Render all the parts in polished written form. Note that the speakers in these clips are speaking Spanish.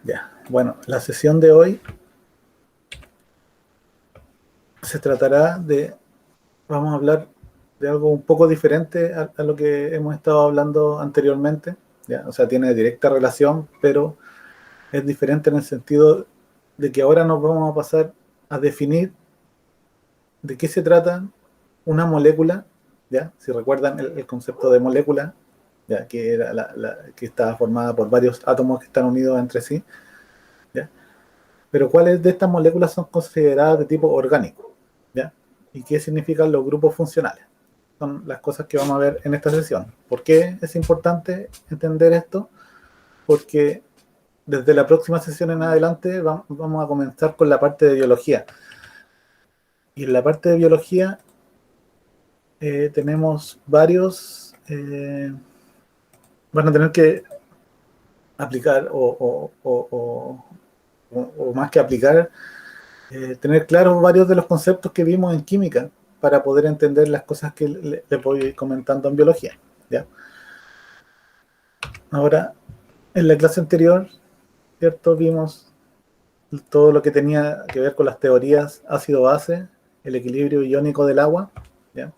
Ya, bueno, la sesión de hoy se tratará de, vamos a hablar de algo un poco diferente a lo que hemos estado hablando anteriormente, ¿ya? O sea, tiene directa relación, pero es diferente en el sentido de que ahora nos vamos a pasar a definir de qué se trata una molécula, ¿ya? Si recuerdan el concepto de molécula, ¿ya? Que era que estaba formada por varios átomos que están unidos entre sí, ¿ya? Pero ¿cuáles de estas moléculas son consideradas de tipo orgánico? ¿Ya? ¿Y qué significan los grupos funcionales? Son las cosas que vamos a ver en esta sesión. ¿Por qué es importante entender esto? Porque desde la próxima sesión en adelante vamos a comenzar con la parte de biología. Y en la parte de biología tenemos varios, van a tener que aplicar o más que aplicar, tener claros varios de los conceptos que vimos en química para poder entender las cosas que le voy ir comentando en biología, ¿ya? Ahora, en la clase anterior, ¿cierto? Vimos todo lo que tenía que ver con las teorías ácido-base, el equilibrio iónico del agua, ¿ya?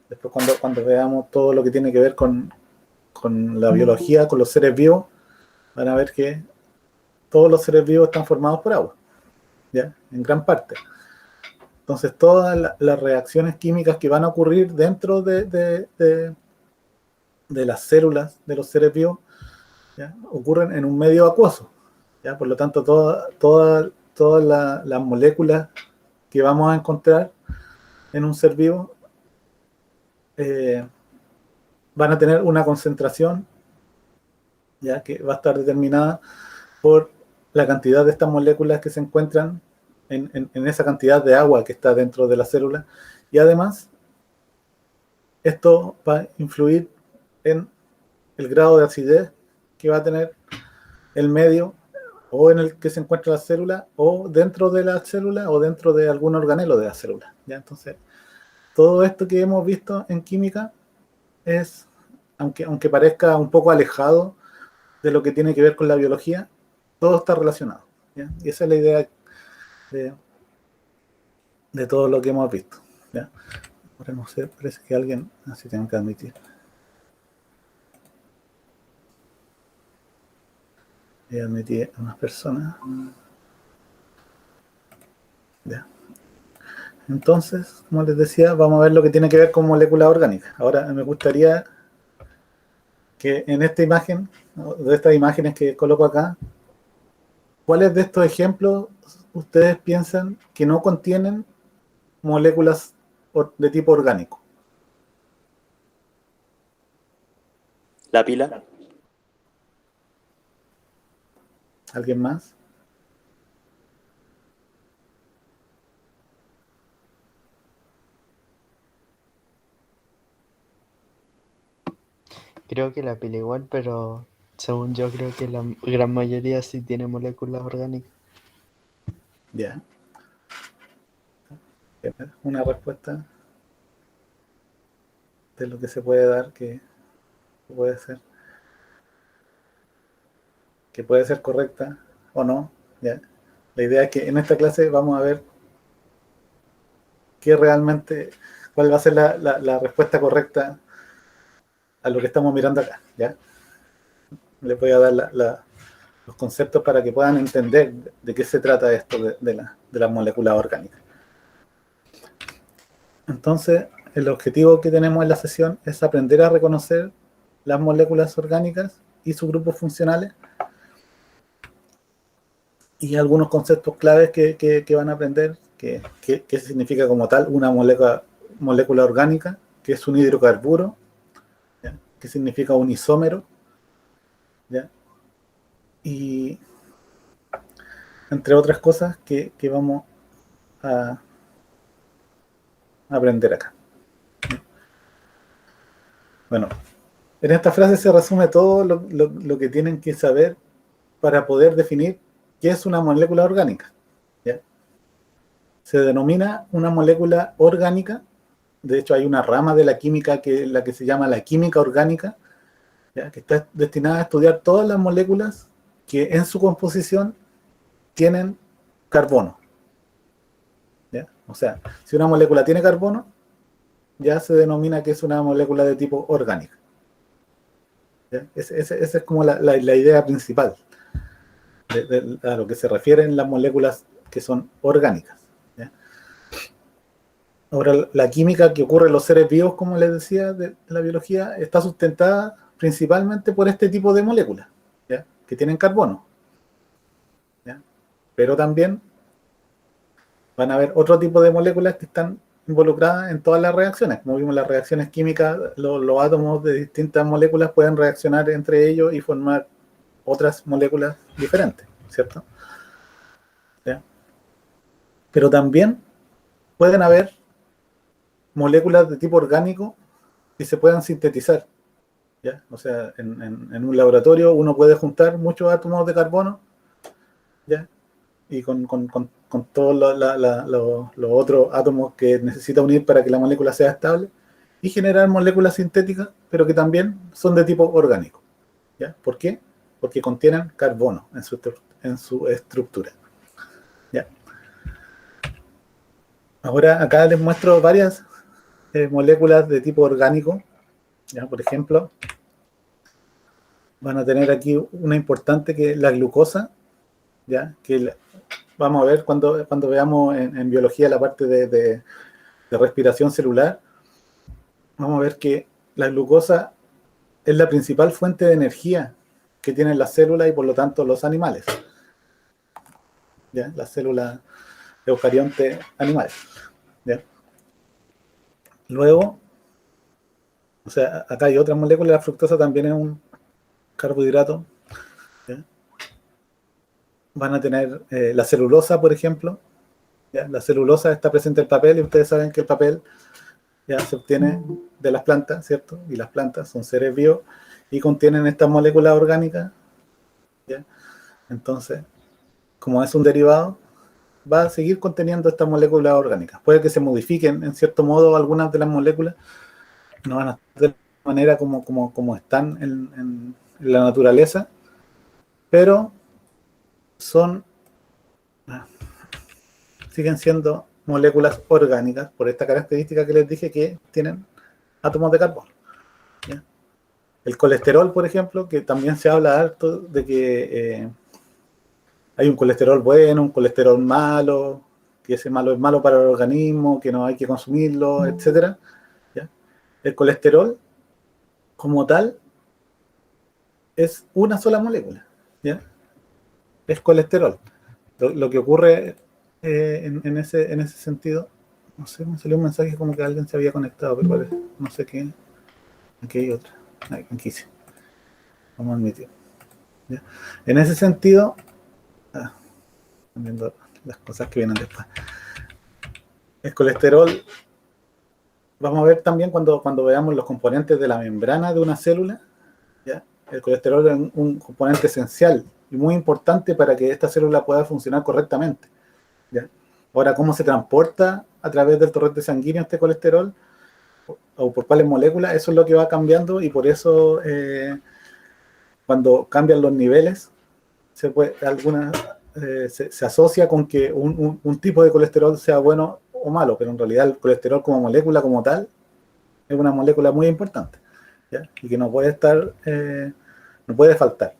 Después cuando veamos todo lo que tiene que ver con la biología, con los seres vivos, van a ver que todos los seres vivos están formados por agua, ¿ya? En gran parte. Entonces, todas las reacciones químicas que van a ocurrir dentro de las células de los seres vivos, ¿ya? Ocurren en un medio acuoso, ¿ya? Por lo tanto, todas las moléculas que vamos a encontrar en un ser vivo eh, van a tener una concentración, ¿ya? Que va a estar determinada por la cantidad de estas moléculas que se encuentran en esa cantidad de agua que está dentro de la célula. Y además, esto va a influir en el grado de acidez que va a tener el medio o en el que se encuentra la célula o dentro de la célula o dentro de algún organelo de la célula, ¿ya? Entonces, todo esto que hemos visto en química es, aunque parezca un poco alejado de lo que tiene que ver con la biología, todo está relacionado, ¿ya? Y esa es la idea de, de todo lo que hemos visto, ¿ya? Ahora no sé, parece que alguien así tengo que admitir. Y admití a unas personas. ¿Ya? Entonces, como les decía, vamos a ver lo que tiene que ver con moléculas orgánicas. Ahora me gustaría que en esta imagen, ¿no? De estas imágenes que coloco acá, ¿cuáles de estos ejemplos ustedes piensan que no contienen moléculas de tipo orgánico? La pila. ¿Alguien más? Creo que la pila igual, pero según yo creo que la gran mayoría sí tiene moléculas orgánicas. Ya. Una respuesta de lo que se puede dar que puede ser correcta o no, ¿ya? La idea es que en esta clase vamos a ver qué realmente, cuál va a ser la respuesta correcta a lo que estamos mirando acá, ¿ya? Les voy a dar los conceptos para que puedan entender de qué se trata esto de las moléculas orgánicas. Entonces, el objetivo que tenemos en la sesión es aprender a reconocer las moléculas orgánicas y sus grupos funcionales y algunos conceptos claves que van a aprender, qué significa como tal una molécula orgánica, que es un hidrocarburo, ¿ya? Qué significa un isómero, ¿ya? Y entre otras cosas que vamos a aprender acá. Bueno, en esta frase se resume todo lo que tienen que saber para poder definir qué es una molécula orgánica, ¿ya? Se denomina una molécula orgánica. De hecho, hay una rama de la química la que se llama la química orgánica, ¿ya? Que está destinada a estudiar todas las moléculas que en su composición tienen carbono. ¿Ya? O sea, si una molécula tiene carbono, ya se denomina que es una molécula de tipo orgánica. Esa es como la idea principal a lo que se refieren las moléculas que son orgánicas. ¿Ya? Ahora, la química que ocurre en los seres vivos, como les decía, de la biología, está sustentada principalmente por este tipo de moléculas, ¿ya? Que tienen carbono. ¿Ya? Pero también van a haber otro tipo de moléculas que están involucradas en todas las reacciones. Como vimos, las reacciones químicas, los átomos de distintas moléculas pueden reaccionar entre ellos y formar otras moléculas diferentes, ¿cierto? ¿Ya? Pero también pueden haber moléculas de tipo orgánico que se puedan sintetizar, ¿ya? O sea, en un laboratorio uno puede juntar muchos átomos de carbono, ¿ya? Y con todos los otros átomos que necesita unir para que la molécula sea estable, y generar moléculas sintéticas, pero que también son de tipo orgánico. ¿Ya? ¿Por qué? Porque contienen carbono en su estructura. ¿Ya? Ahora acá les muestro varias moléculas de tipo orgánico. ¿Ya? Por ejemplo, van a tener aquí una importante que es la glucosa, ¿ya? Vamos a ver cuando veamos en biología la parte de respiración celular, vamos a ver que la glucosa es la principal fuente de energía que tienen las células y por lo tanto los animales, ¿ya? Las células eucariontes animales, ¿ya? Luego, o sea, acá hay otras moléculas, la fructosa también es un carbohidrato, ¿ya? Van a tener la celulosa, por ejemplo, ¿ya? La celulosa está presente en el papel y ustedes saben que el papel ya se obtiene de las plantas, ¿cierto? Y las plantas son seres vivos y contienen estas moléculas orgánicas, ¿ya? Entonces, como es un derivado, va a seguir conteniendo estas moléculas orgánicas. Puede que se modifiquen en cierto modo algunas de las moléculas, no van a estar de la manera como están en la naturaleza, pero son siguen siendo moléculas orgánicas por esta característica que les dije que tienen átomos de carbono. ¿Ya? El colesterol, por ejemplo, que también se habla harto de que hay un colesterol bueno, un colesterol malo, que ese malo es malo para el organismo, que no hay que consumirlo, etcétera. ¿Ya? El colesterol, como tal, es una sola molécula, ¿ya? Es colesterol. Lo que ocurre en ese sentido, no sé, me salió un mensaje como que alguien se había conectado, pero parece, no sé qué. Aquí hay otra. Aquí sí. Vamos a admitir. ¿Ya? En ese sentido, están viendo las cosas que vienen después. El colesterol, vamos a ver también cuando veamos los componentes de la membrana de una célula, ¿ya? El colesterol es un componente esencial y muy importante para que esta célula pueda funcionar correctamente, ¿ya? Ahora, ¿cómo se transporta a través del torrente sanguíneo este colesterol? O por cuáles moléculas, eso es lo que va cambiando y por eso cuando cambian los niveles, se asocia con que un tipo de colesterol sea bueno o malo, pero en realidad el colesterol como molécula, como tal, es una molécula muy importante, ¿ya? Y que no puede estar, no puede faltar,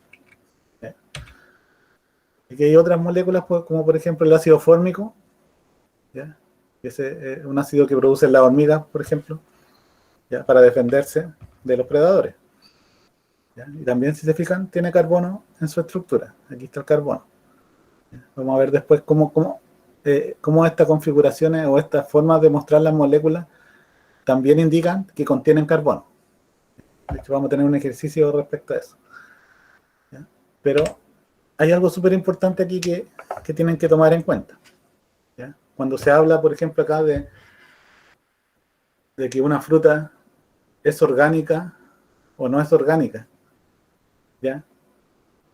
¿ya? Y que hay otras moléculas, pues, como por ejemplo el ácido fórmico, ¿ya? Que es un ácido que producen las hormigas, por ejemplo, ¿ya? Para defenderse de los predadores, ¿ya? Y también, si se fijan, tiene carbono en su estructura. Aquí está el carbono. ¿Ya? Vamos a ver después cómo estas configuraciones o estas formas de mostrar las moléculas también indican que contienen carbono. De hecho, vamos a tener un ejercicio respecto a eso, ¿ya? Pero hay algo súper importante aquí que tienen que tomar en cuenta, ¿ya? Cuando se habla, por ejemplo, acá de que una fruta es orgánica o no es orgánica, ¿ya?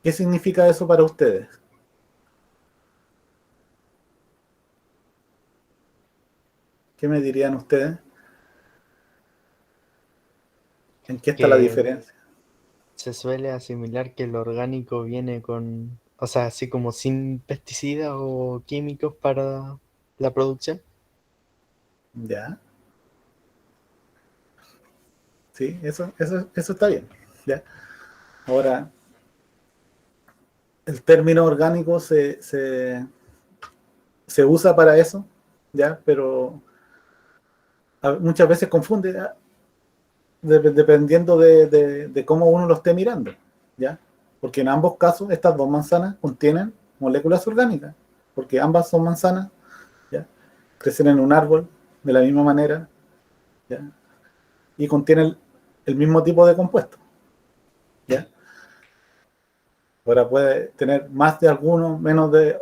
¿Qué significa eso para ustedes? ¿Qué me dirían ustedes? ¿En qué está la Que diferencia? se suele asimilar que lo orgánico viene con, o sea, así como sin pesticidas o químicos para la producción. ¿Ya? Sí, eso está bien. ¿Ya? Ahora, el término orgánico se usa para eso, ¿ya? Pero muchas veces confunde, ¿ya? Dependiendo de cómo uno lo esté mirando, ¿ya? Porque en ambos casos estas dos manzanas contienen moléculas orgánicas, porque ambas son manzanas, ¿ya? Crecen en un árbol de la misma manera, ¿ya? Y contienen el mismo tipo de compuesto, ¿ya? Ahora puede tener más de alguno, menos de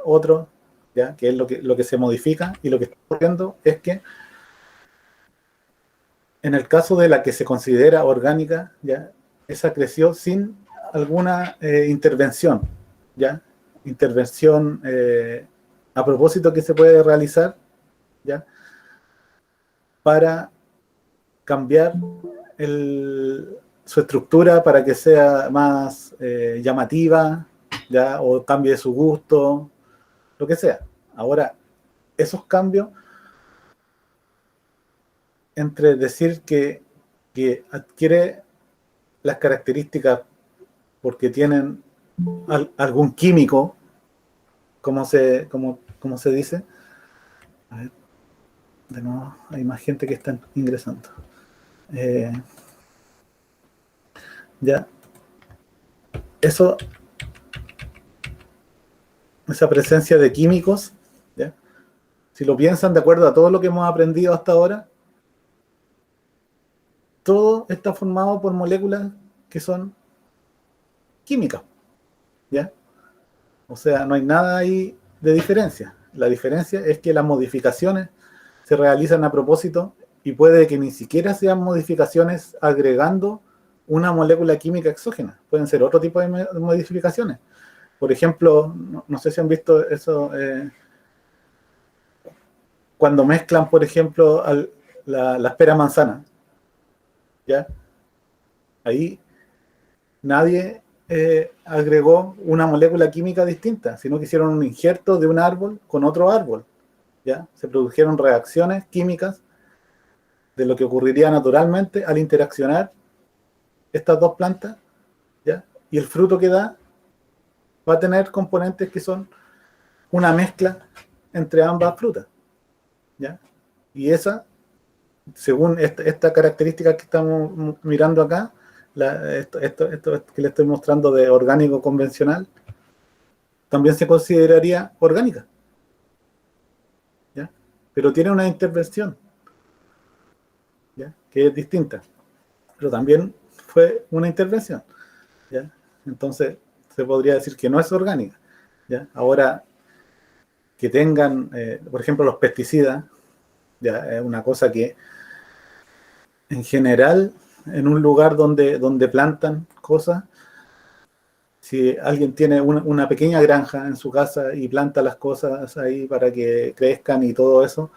otro, ¿ya? Que es lo que se modifica, y lo que está ocurriendo es que en el caso de la que se considera orgánica, ¿ya? Esa creció sin alguna intervención, ¿ya? Intervención a propósito que se puede realizar, ¿ya? Para cambiar su estructura para que sea más llamativa, ¿ya? O cambie su gusto, lo que sea. Ahora, esos cambios, entre decir que adquiere las características porque tienen algún químico, como se dice. A ver, de nuevo, hay más gente que está ingresando. Eh, ya, eso, esa presencia de químicos, ¿ya? Si lo piensan de acuerdo a todo lo que hemos aprendido hasta ahora, todo está formado por moléculas que son químicas, ¿ya? O sea, no hay nada ahí de diferencia. La diferencia es que las modificaciones se realizan a propósito, y puede que ni siquiera sean modificaciones agregando una molécula química exógena. Pueden ser otro tipo de modificaciones. Por ejemplo, no sé si han visto eso, cuando mezclan, por ejemplo, la pera manzana, ¿ya? Ahí nadie agregó una molécula química distinta, sino que hicieron un injerto de un árbol con otro árbol, ¿ya? Se produjeron reacciones químicas de lo que ocurriría naturalmente al interaccionar estas dos plantas, ¿ya? Y el fruto que da va a tener componentes que son una mezcla entre ambas frutas, ¿ya? Y esa, según esta característica que estamos mirando acá, esto que le estoy mostrando de orgánico convencional, también se consideraría orgánica, ¿ya? Pero tiene una intervención, ¿ya? Que es distinta, pero también fue una intervención, ¿ya? Entonces se podría decir que no es orgánica, ¿ya? Ahora, que tengan, por ejemplo, los pesticidas, ya es una cosa que en general, en un lugar donde plantan cosas, si alguien tiene una pequeña granja en su casa y planta las cosas ahí para que crezcan y todo eso,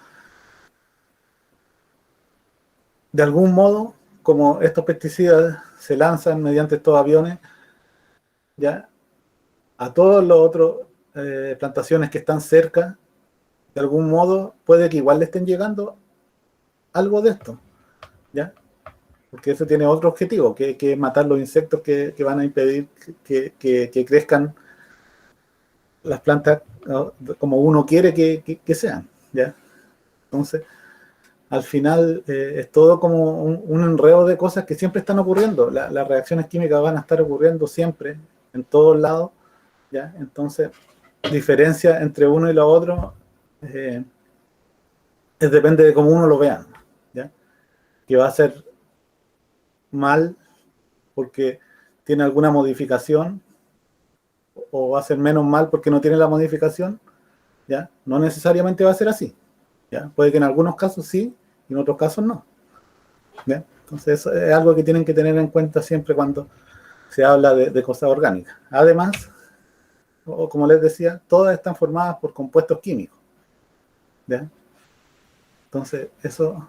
de algún modo, como estos pesticidas se lanzan mediante estos aviones, ya a todos los otros plantaciones que están cerca, de algún modo puede que igual le estén llegando algo de esto, ¿ya? Porque eso tiene otro objetivo, que es matar los insectos que van a impedir que crezcan las plantas, ¿no?, como uno quiere que sean, ¿ya? Entonces, al final es todo como un enredo de cosas que siempre están ocurriendo. Las reacciones químicas van a estar ocurriendo siempre, en todos lados, ¿ya? Entonces, diferencia entre uno y lo otro depende de cómo uno lo vea, ¿ya? Que va a ser mal porque tiene alguna modificación, o va a ser menos mal porque no tiene la modificación, ¿ya? No necesariamente va a ser así, ¿ya? Puede que en algunos casos sí, y en otros casos no, ¿ya? Entonces eso es algo que tienen que tener en cuenta siempre cuando se habla de cosas orgánicas. Además, o como les decía, todas están formadas por compuestos químicos, ¿ya? Entonces eso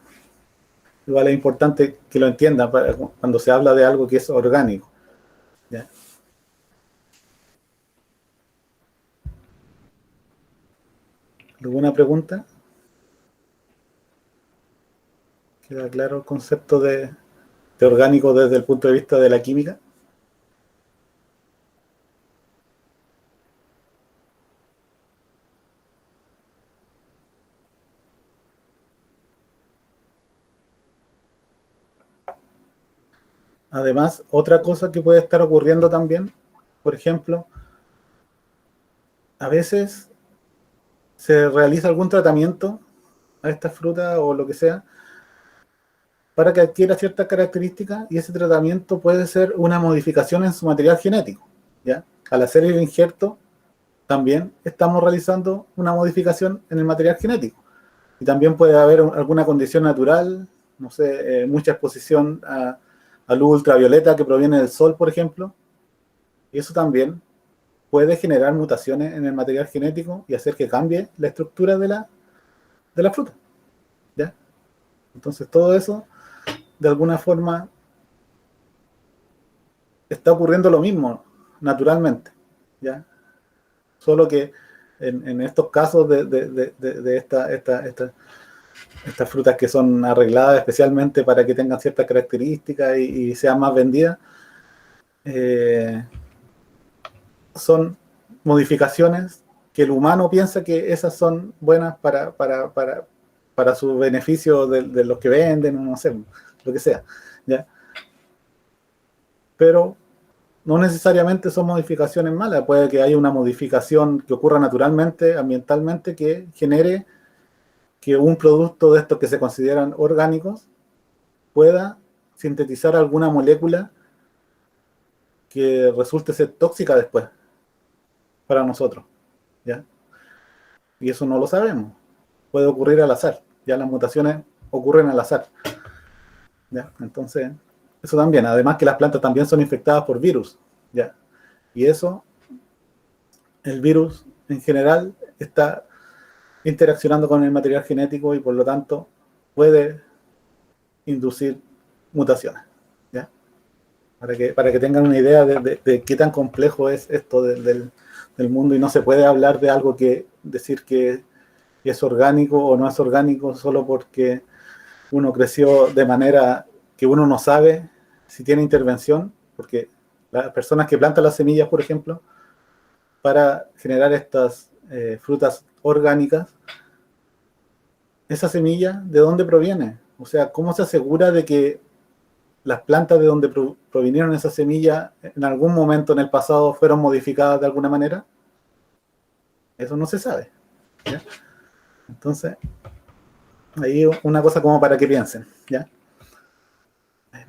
igual es importante que lo entiendan cuando se habla de algo que es orgánico, ¿ya? ¿Alguna pregunta? ¿Queda claro el concepto de orgánico desde el punto de vista de la química? Además, otra cosa que puede estar ocurriendo también, por ejemplo, a veces se realiza algún tratamiento a esta fruta o lo que sea para que adquiera ciertas características, y ese tratamiento puede ser una modificación en su material genético, ¿ya? Al hacer el injerto, también estamos realizando una modificación en el material genético. Y también puede haber alguna condición natural, no sé, mucha exposición a luz ultravioleta que proviene del sol, por ejemplo, y eso también puede generar mutaciones en el material genético y hacer que cambie la estructura de la fruta, ¿ya? Entonces todo eso, de alguna forma, está ocurriendo lo mismo, naturalmente, ¿ya? Solo que en estos casos de estas frutas que son arregladas especialmente para que tengan ciertas características y sean más vendidas, son modificaciones que el humano piensa que esas son buenas para su beneficio de los que venden, no sé, lo que sea, ¿ya? Pero no necesariamente son modificaciones malas, puede que haya una modificación que ocurra naturalmente, ambientalmente, que genere que un producto de estos que se consideran orgánicos pueda sintetizar alguna molécula que resulte ser tóxica después para nosotros, ¿ya? Y eso no lo sabemos, puede ocurrir al azar, ya las mutaciones ocurren al azar, ¿ya? Entonces, eso también, además que las plantas también son infectadas por virus, ¿ya? Y eso, el virus en general está interaccionando con el material genético y por lo tanto puede inducir mutaciones, ¿ya? Para que tengan una idea de qué tan complejo es esto del mundo, y no se puede hablar de algo que decir que es orgánico o no es orgánico solo porque uno creció de manera que uno no sabe si tiene intervención, porque las personas que plantan las semillas, por ejemplo, para generar estas frutas orgánicas, esa semilla, ¿de dónde proviene? O sea, ¿cómo se asegura de que las plantas de donde provinieron esas semillas en algún momento en el pasado fueron modificadas de alguna manera? Eso no se sabe, ¿ya? Entonces, ahí una cosa como para que piensen, ¿ya?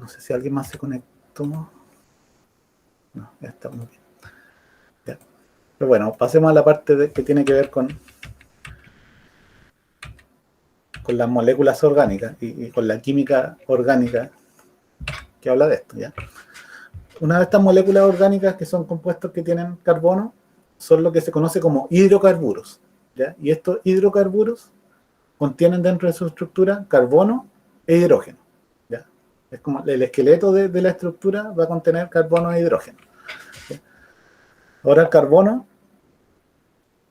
No sé si alguien más se conectó. No, ya está muy bien. Ya. Pero bueno, pasemos a la parte que tiene que ver con las moléculas orgánicas y con la química orgánica que habla de esto, ¿ya? Una de estas moléculas orgánicas, que son compuestos que tienen carbono, son lo que se conoce como hidrocarburos, ¿ya? Y estos hidrocarburos contienen dentro de su estructura carbono e hidrógeno, ¿ya? Es como el esqueleto de la estructura va a contener carbono e hidrógeno, ¿ya? Ahora el carbono,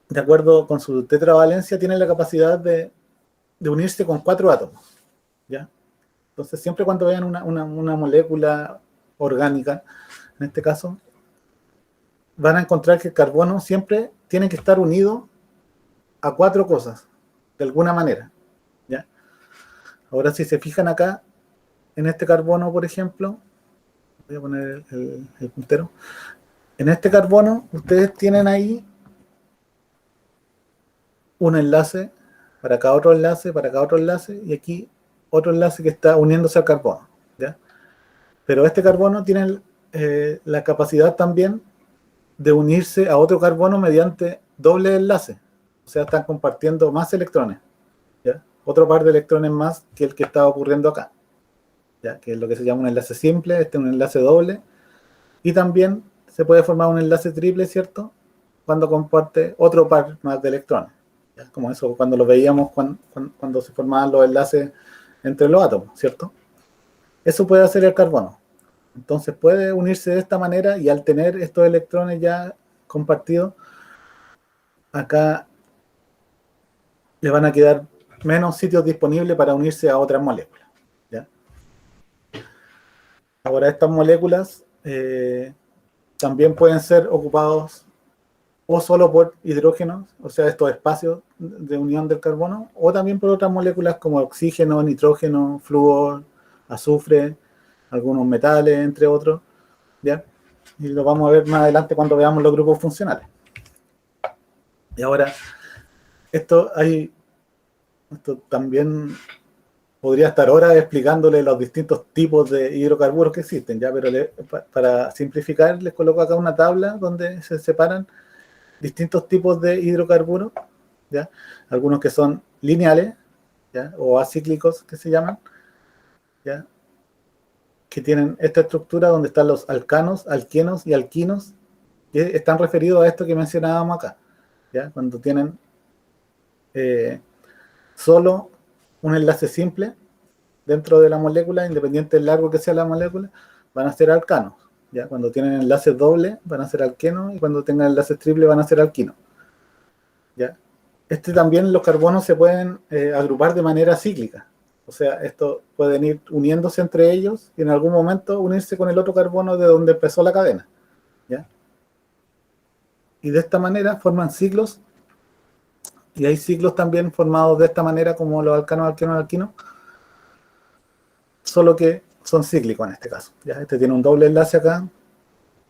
de acuerdo con su tetravalencia, tiene la capacidad de unirse con 4 átomos, ¿ya? Entonces siempre cuando vean una molécula orgánica, en este caso, van a encontrar que el carbono siempre tiene que estar unido a 4 cosas, de alguna manera, ¿ya? Ahora, si se fijan acá, en este carbono, por ejemplo, voy a poner el puntero, en este carbono, ustedes tienen ahí un enlace para cada otro enlace, para cada otro enlace, y aquí otro enlace que está uniéndose al carbono, ¿ya? Pero este carbono tiene la capacidad también de unirse a otro carbono mediante doble enlace. O sea, están compartiendo más electrones, ¿ya? Otro par de electrones más que el que está ocurriendo acá, ¿ya? Que es lo que se llama un enlace simple, este es un enlace doble. Y también se puede formar un enlace triple, ¿cierto? Cuando comparte otro par más de electrones, ¿ya? Como eso, cuando lo veíamos cuando se formaban los enlaces entre los átomos, ¿cierto? Eso puede hacer el carbono. Entonces puede unirse de esta manera y al tener estos electrones ya compartidos, acá le van a quedar menos sitios disponibles para unirse a otras moléculas, ¿ya? Ahora estas moléculas también pueden ser ocupados o solo por hidrógenos, o sea, estos espacios de unión del carbono, o también por otras moléculas como oxígeno, nitrógeno, flúor, azufre, algunos metales, entre otros, ¿ya? Y lo vamos a ver más adelante cuando veamos los grupos funcionales. Y ahora, esto también podría estar horas explicándole los distintos tipos de hidrocarburos que existen, ¿ya? Pero para simplificar, les coloco acá una tabla donde se separan distintos tipos de hidrocarburos, ¿ya? Algunos que son lineales, ¿ya? O acíclicos, que se llaman, ¿ya? Que tienen esta estructura donde están los alcanos, alquenos y alquinos, que están referidos a esto que mencionábamos acá, ¿ya? Cuando tienen solo un enlace simple dentro de la molécula, independiente del largo que sea la molécula, van a ser alcanos, ¿ya? Cuando tienen enlaces dobles van a ser alquenos y cuando tengan enlaces triples van a ser alquinos, ¿ya? También los carbonos se pueden agrupar de manera cíclica, o sea, estos pueden ir uniéndose entre ellos y en algún momento unirse con el otro carbono de donde empezó la cadena, ¿ya? Y de esta manera forman ciclos, y hay ciclos también formados de esta manera como los alcanos, alquenos, alquinos, solo que son cíclicos en este caso, ¿ya? Este tiene un doble enlace acá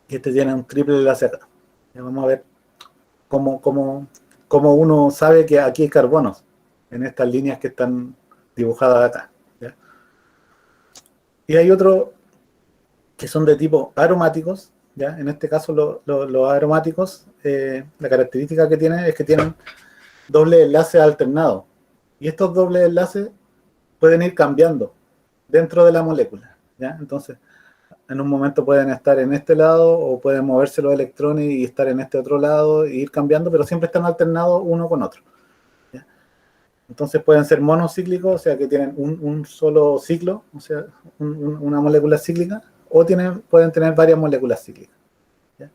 y este tiene un triple enlace acá. Ya vamos a ver cómo uno sabe que aquí hay carbonos en estas líneas que están dibujadas acá, ¿ya? Y hay otros que son de tipo aromáticos, ¿ya? En este caso los aromáticos, la característica que tienen es que tienen doble enlace alternado, y estos dobles enlaces pueden ir cambiando dentro de la molécula, ¿ya? Entonces, en un momento pueden estar en este lado o pueden moverse los electrones y estar en este otro lado e ir cambiando, pero siempre están alternados uno con otro, ¿ya? Entonces pueden ser monocíclicos, o sea que tienen un solo ciclo, o sea, una molécula cíclica, o pueden tener varias moléculas cíclicas, ¿ya?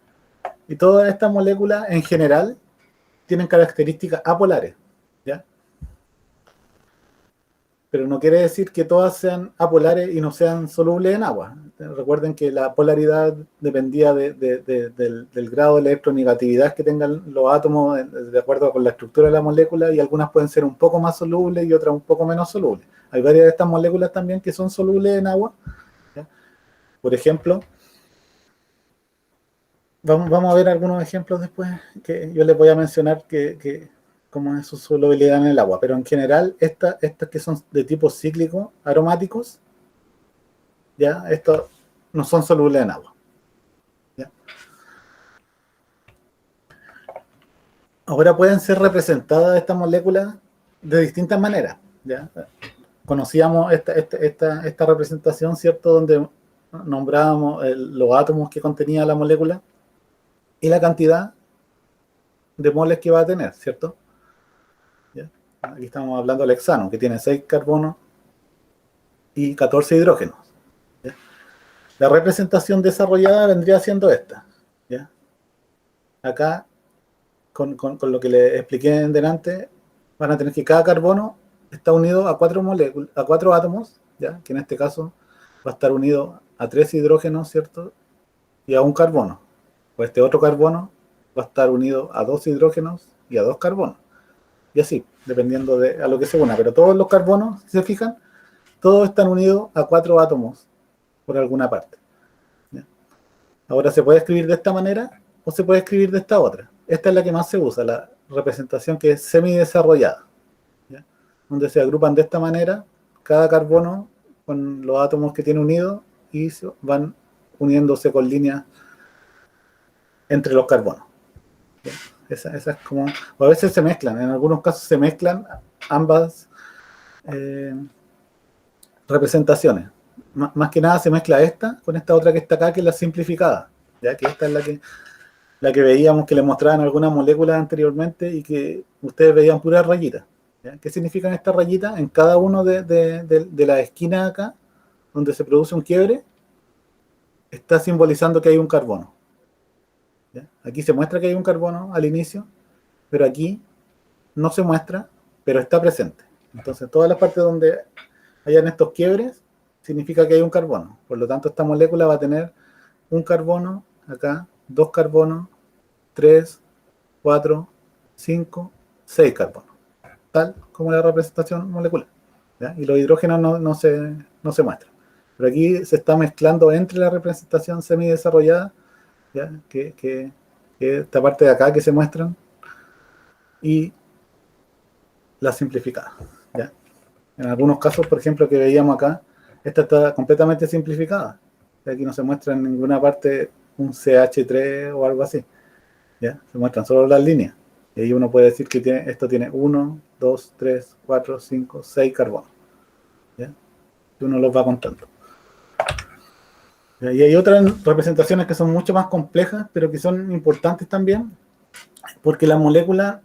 Y todas estas moléculas en general tienen características apolares, ¿ya? Pero no quiere decir que todas sean apolares y no sean solubles en agua. Recuerden que la polaridad dependía del grado de electronegatividad que tengan los átomos de acuerdo con la estructura de la molécula, y algunas pueden ser un poco más solubles y otras un poco menos solubles. Hay varias de estas moléculas también que son solubles en agua, ¿ya? Por ejemplo, vamos a ver algunos ejemplos después que yo les voy a mencionar cómo es su solubilidad en el agua, pero en general estas que son de tipo cíclico, aromáticos, ya, estos no son solubles en agua, ¿ya? Ahora pueden ser representadas estas moléculas de distintas maneras, ¿ya? Conocíamos esta representación, ¿cierto?, donde nombrábamos los átomos que contenía la molécula y la cantidad de moles que va a tener, ¿cierto? ¿Ya? Aquí estamos hablando del hexano, que tiene 6 carbonos y 14 hidrógenos, ¿ya? La representación desarrollada vendría siendo esta, ¿ya? Acá, con lo que les expliqué en delante, van a tener que cada carbono está unido a 4 moléculas, a 4 átomos, ¿ya? Que en este caso va a estar unido a 3 hidrógenos, ¿cierto? Y a un carbono. Pues este otro carbono va a estar unido a 2 hidrógenos y a 2 carbonos. Y así, dependiendo de a lo que se una. Pero todos los carbonos, si se fijan, todos están unidos a 4 átomos por alguna parte, ¿ya? Ahora se puede escribir de esta manera o se puede escribir de esta otra. Esta es la que más se usa, la representación que es semidesarrollada, ¿ya? Donde se agrupan de esta manera cada carbono con los átomos que tiene unidos y van uniéndose con líneas entre los carbonos, ¿ya? Esa es como, o a veces se mezclan, en algunos casos se mezclan ambas representaciones. Más que nada se mezcla esta con esta otra que está acá, que es la simplificada, ya que esta es la que veíamos que les mostraban algunas moléculas anteriormente y que ustedes veían puras rayitas, ¿ya? ¿Qué significan estas rayitas? En cada uno de las esquinas acá, donde se produce un quiebre, está simbolizando que hay un carbono. ¿Ya? Aquí se muestra que hay un carbono al inicio, pero aquí no se muestra, pero está presente. Entonces, todas las partes donde hayan estos quiebres, significa que hay un carbono. Por lo tanto, esta molécula va a tener un carbono, acá, 2 carbonos, 3, 4, 5, 6 carbonos. Tal como la representación molecular. ¿Ya? Y los hidrógenos no se muestran. Pero aquí se está mezclando entre la representación semidesarrollada, ¿ya? Que esta parte de acá que se muestran, y la simplificada. ¿Ya? En algunos casos, por ejemplo, que veíamos acá, esta está completamente simplificada. Aquí no se muestra en ninguna parte un CH3 o algo así. ¿Ya? Se muestran solo las líneas. Y ahí uno puede decir que esto tiene 1, 2, 3, 4, 5, 6 carbonos. ¿Ya? Y uno los va contando. ¿Ya? Y hay otras representaciones que son mucho más complejas, pero que son importantes también, porque las moléculas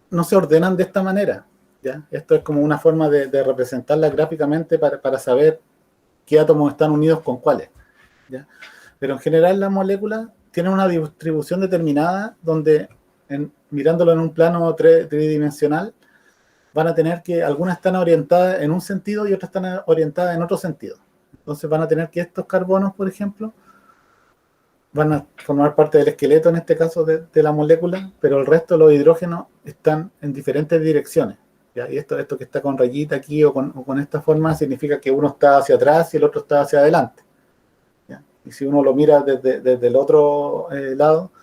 no se ordenan de esta manera. ¿Ya? Esto es como una forma de representarlas gráficamente para saber qué átomos están unidos con cuáles. ¿Ya? Pero en general las moléculas tienen una distribución determinada donde, mirándolo en un plano tridimensional, van a tener que, algunas están orientadas en un sentido y otras están orientadas en otro sentido. Entonces van a tener que estos carbonos, por ejemplo, van a formar parte del esqueleto, en este caso, de la molécula, pero el resto de los hidrógenos están en diferentes direcciones. ¿Ya? Y esto que está con rayita aquí o con esta forma significa que uno está hacia atrás y el otro está hacia adelante. ¿Ya? Y si uno lo mira desde el otro lado,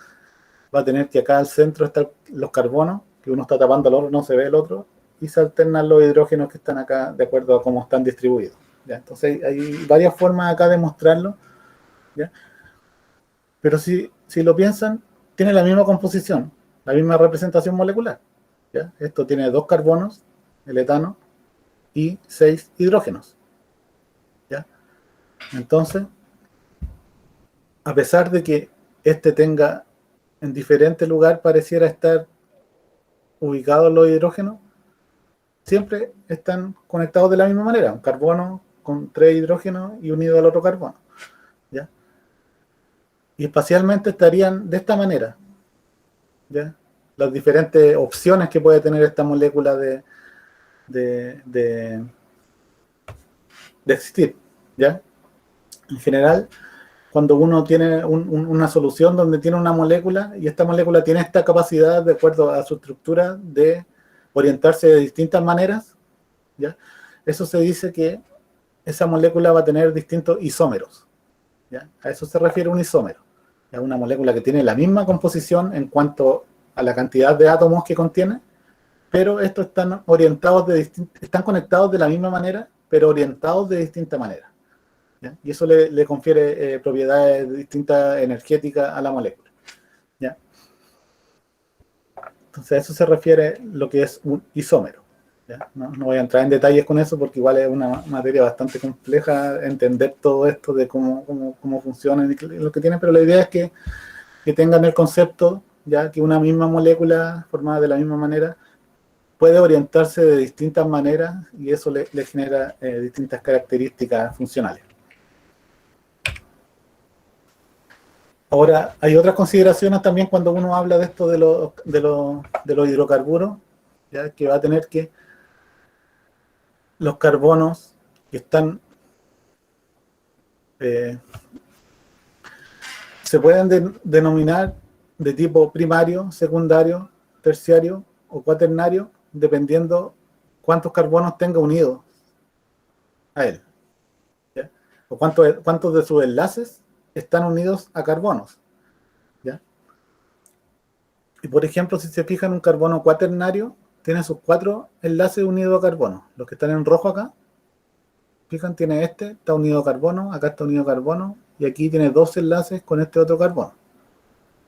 va a tener que acá al centro están los carbonos, que uno está tapando al otro, no se ve el otro, y se alternan los hidrógenos que están acá de acuerdo a cómo están distribuidos. ¿Ya? Entonces hay varias formas acá de mostrarlo, ¿ya? Pero si lo piensan, tiene la misma composición, la misma representación molecular. ¿Ya? Esto tiene 2 carbonos, el etano, y 6 hidrógenos. ¿Ya? Entonces, a pesar de que este tenga en diferente lugar, pareciera estar ubicados los hidrógenos, siempre están conectados de la misma manera, un carbono con 3 hidrógenos y unido al otro carbono. ¿Ya? Y espacialmente estarían de esta manera. ¿Ya? Las diferentes opciones que puede tener esta molécula de existir. ¿Ya? En general, cuando uno tiene una solución donde tiene una molécula y esta molécula tiene esta capacidad, de acuerdo a su estructura, de orientarse de distintas maneras, ¿ya? Eso se dice que esa molécula va a tener distintos isómeros. ¿Ya? A eso se refiere un isómero. Es una molécula que tiene la misma composición en cuanto a la cantidad de átomos que contiene, pero estos están orientados están conectados de la misma manera, pero orientados de distinta manera. ¿Ya? Y eso le confiere propiedades distintas energéticas a la molécula. ¿Ya? Entonces a eso se refiere lo que es un isómero. ¿Ya? No voy a entrar en detalles con eso porque igual es una materia bastante compleja entender todo esto de cómo funciona y lo que tiene, pero la idea es que tengan el concepto, ya que una misma molécula formada de la misma manera puede orientarse de distintas maneras y eso le genera distintas características funcionales. Ahora, hay otras consideraciones también cuando uno habla de esto de los hidrocarburos, ¿ya? Que va a tener que los carbonos que están se pueden denominar de tipo primario, secundario, terciario o cuaternario, dependiendo cuántos carbonos tenga unidos a él. ¿Ya? O cuántos de sus enlaces están unidos a carbonos. ¿Ya? Y por ejemplo, si se fijan, un carbono cuaternario tiene sus 4 enlaces unidos a carbono. Los que están en rojo acá, fijan, tiene está unido a carbono, acá está unido a carbono, y aquí tiene 2 enlaces con este otro carbono.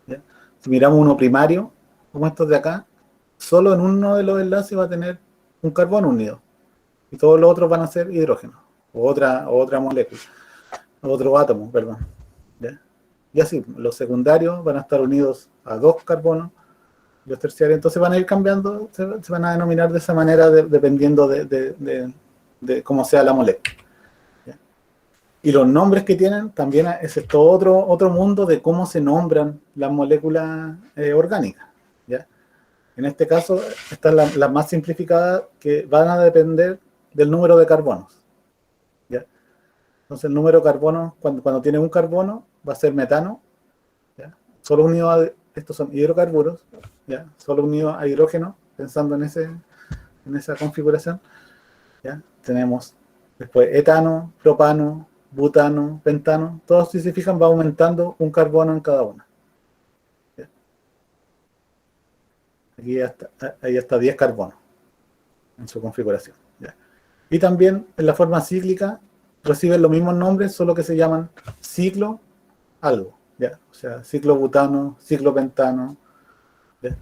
¿Ya? Si miramos uno primario, como estos de acá, solo en uno de los enlaces va a tener un carbono unido, y todos los otros van a ser hidrógeno, o otra molécula, otro átomo, perdón. ¿Ya? Y así, los secundarios van a estar unidos a 2 carbonos, los terciarios, entonces van a ir cambiando, se van a denominar de esa manera dependiendo de cómo sea la molécula. ¿Ya? Y los nombres que tienen también es todo otro mundo de cómo se nombran las moléculas orgánicas, ¿ya? En este caso, están las más simplificadas que van a depender del número de carbonos, ¿ya? Entonces, el número de carbonos, cuando tiene un carbono, va a ser metano, ¿ya? Solo unido a, estos son hidrocarburos, ¿ya? Solo unido a hidrógeno, pensando en esa configuración, ¿ya? Tenemos después etano, propano, butano, pentano, todos si se fijan va aumentando un carbono en cada una. ¿Ya? Aquí hay hasta 10 carbonos en su configuración. ¿Ya? Y también en la forma cíclica reciben los mismos nombres, solo que se llaman ciclo algo. ¿Ya? O sea, ciclo butano, ciclo pentano. ¿Ya?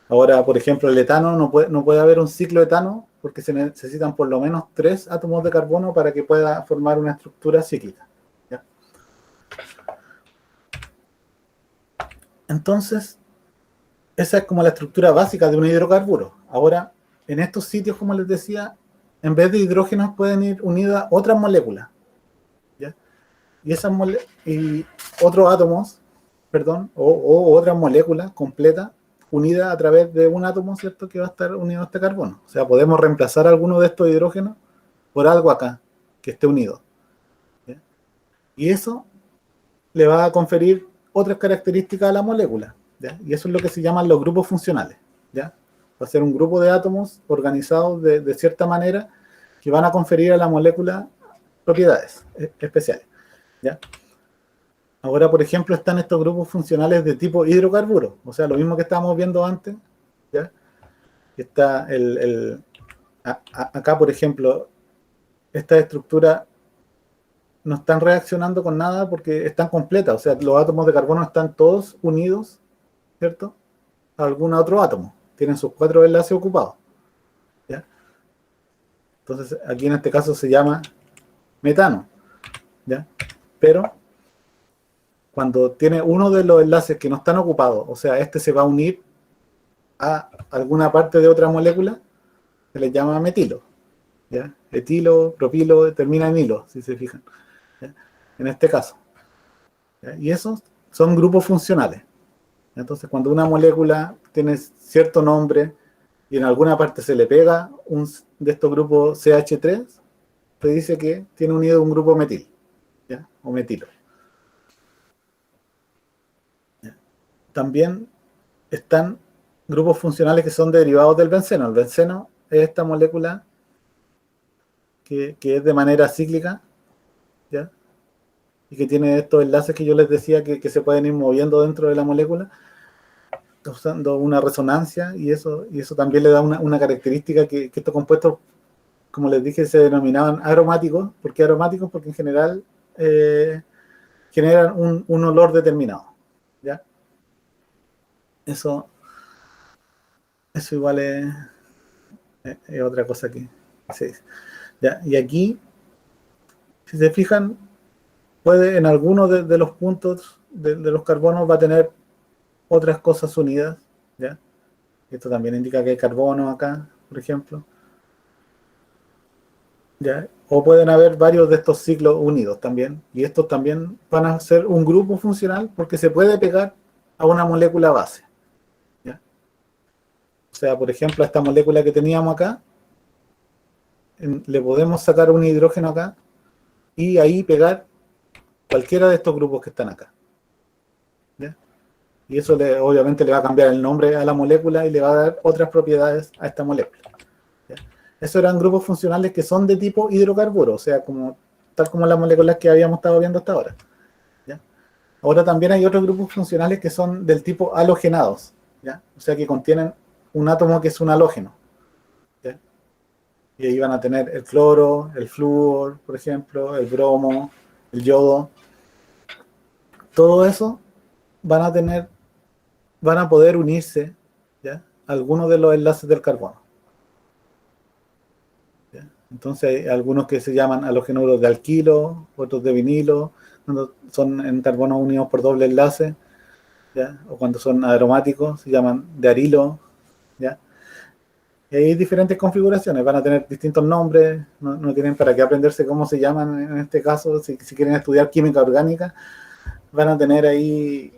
Ahora, por ejemplo, el etano no puede haber un ciclo etano porque se necesitan por lo menos 3 átomos de carbono para que pueda formar una estructura cíclica. ¿Ya? Entonces, esa es como la estructura básica de un hidrocarburo. Ahora, en estos sitios, como les decía, en vez de hidrógenos pueden ir unidas otras moléculas. ¿Ya? Y otros átomos, perdón, o otras moléculas completas unidas a través de un átomo, ¿cierto?, que va a estar unido a este carbono. O sea, podemos reemplazar alguno de estos hidrógenos por algo acá, que esté unido. ¿Ya? Y eso le va a conferir otras características a la molécula. ¿Ya? Y eso es lo que se llaman los grupos funcionales. ¿Ya? Va a ser un grupo de átomos organizados de cierta manera que van a conferir a la molécula propiedades especiales. ¿Ya? Ahora, por ejemplo, están estos grupos funcionales de tipo hidrocarburo, o sea, lo mismo que estábamos viendo antes. ¿Ya? Está acá, por ejemplo, esta estructura no están reaccionando con nada porque están completas, o sea, los átomos de carbono están todos unidos, ¿cierto?, a algún otro átomo, tienen sus 4 enlaces ocupados. ¿Ya? Entonces, aquí en este caso se llama metano, ¿ya? Pero cuando tiene uno de los enlaces que no están ocupados, o sea, este se va a unir a alguna parte de otra molécula, se le llama metilo, ¿ya? Etilo, propilo, termina en hilo, si se fijan, ¿ya? En este caso, ¿ya? Y esos son grupos funcionales. Entonces, cuando una molécula tiene cierto nombre y en alguna parte se le pega un de estos grupos CH3, te dice que tiene unido un grupo metil, ¿ya? O metilo. ¿Ya? También están grupos funcionales que son derivados del benceno. El benceno es esta molécula que es de manera cíclica, ¿ya? Y que tiene estos enlaces que yo les decía que se pueden ir moviendo dentro de la molécula, usando una resonancia, y eso también le da una característica que estos compuestos, como les dije, se denominaban aromáticos. ¿Por qué aromáticos? Porque en general generan un olor determinado. ¿Ya? Eso igual es otra cosa que se dice. ¿Ya? Y aquí, si se fijan, puede en algunos de los puntos de los carbonos va a tener otras cosas unidas. ¿Ya? Esto también indica que hay carbono acá, por ejemplo. ¿Ya? O pueden haber varios de estos ciclos unidos también, y estos también van a ser un grupo funcional porque se puede pegar a una molécula base. ¿Ya? O sea, por ejemplo, a esta molécula que teníamos acá, le podemos sacar un hidrógeno acá y ahí pegar cualquiera de estos grupos que están acá. ¿Ya? Y eso obviamente le va a cambiar el nombre a la molécula y le va a dar otras propiedades a esta molécula. ¿Ya? Esos eran grupos funcionales que son de tipo hidrocarburo, o sea, tal como las moléculas que habíamos estado viendo hasta ahora. ¿Ya? Ahora también hay otros grupos funcionales que son del tipo halogenados, ¿ya? O sea, que contienen un átomo que es un halógeno. ¿Ya? Y ahí van a tener el cloro, el flúor, por ejemplo, el bromo, el yodo. Todo eso van a poder unirse, ¿ya?, a algunos de los enlaces del carbono. ¿Ya? Entonces hay algunos que se llaman halogenuros de alquilo, otros de vinilo, cuando son en carbonos unidos por doble enlace, ¿ya? O cuando son aromáticos se llaman de arilo, ¿ya? Y hay diferentes configuraciones, van a tener distintos nombres, no tienen para qué aprenderse cómo se llaman en este caso, si quieren estudiar química orgánica, van a tener ahí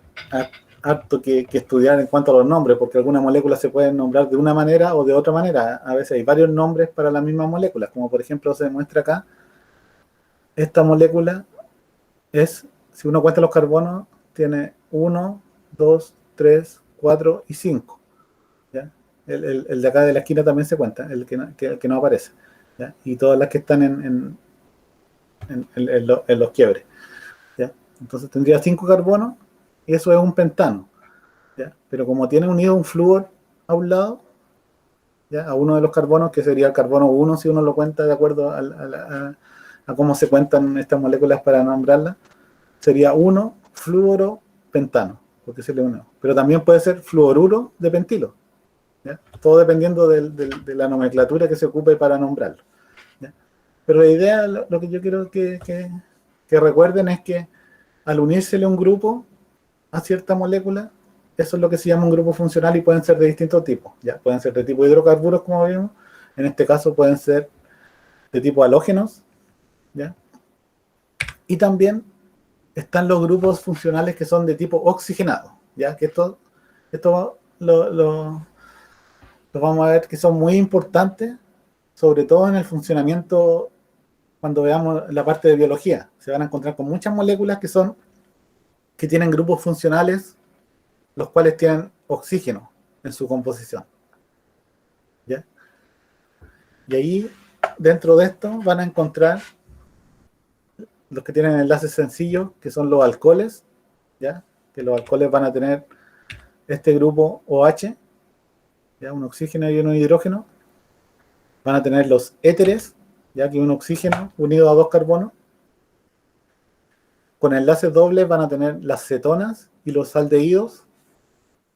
harto que estudiar en cuanto a los nombres, porque algunas moléculas se pueden nombrar de una manera o de otra manera. A veces hay varios nombres para las mismas moléculas, como por ejemplo se muestra acá, esta molécula es, si uno cuenta los carbonos, tiene 1, 2, 3, 4 y 5. ¿Ya? El de acá de la esquina también se cuenta, el que no aparece. ¿Ya? Y todas las que están en los quiebres. ¿Ya? Entonces tendría 5 carbonos y eso es un pentano. ¿Ya? Pero como tiene unido un flúor a un lado, ¿ya? A uno de los carbonos, que sería el carbono 1, si uno lo cuenta de acuerdo a cómo se cuentan estas moléculas para nombrarlas, sería 1 fluoro pentano, porque se le unió. Pero también puede ser fluoruro de pentilo. ¿Ya? Todo dependiendo de la nomenclatura que se ocupe para nombrarlo. ¿Ya? Pero la idea, lo que yo quiero que recuerden es que al unírsele un grupo a cierta molécula, eso es lo que se llama un grupo funcional y pueden ser de distintos tipos. ¿Ya? Pueden ser de tipo hidrocarburos, como vimos, en este caso pueden ser de tipo halógenos, ¿ya? Y también están los grupos funcionales que son de tipo oxigenado, ¿ya? Que esto lo vamos a ver que son muy importantes, sobre todo en el funcionamiento cuando veamos la parte de biología. Se van a encontrar con muchas moléculas que tienen grupos funcionales, los cuales tienen oxígeno en su composición. ¿Ya? Y ahí, dentro de esto, van a encontrar los que tienen enlaces sencillos, que son los alcoholes, ¿ya? Que los alcoholes van a tener este grupo OH, ¿ya? Un oxígeno y un hidrógeno. Van a tener los éteres, ya que un oxígeno unido a 2 carbonos. Con enlaces dobles van a tener las cetonas y los aldehídos.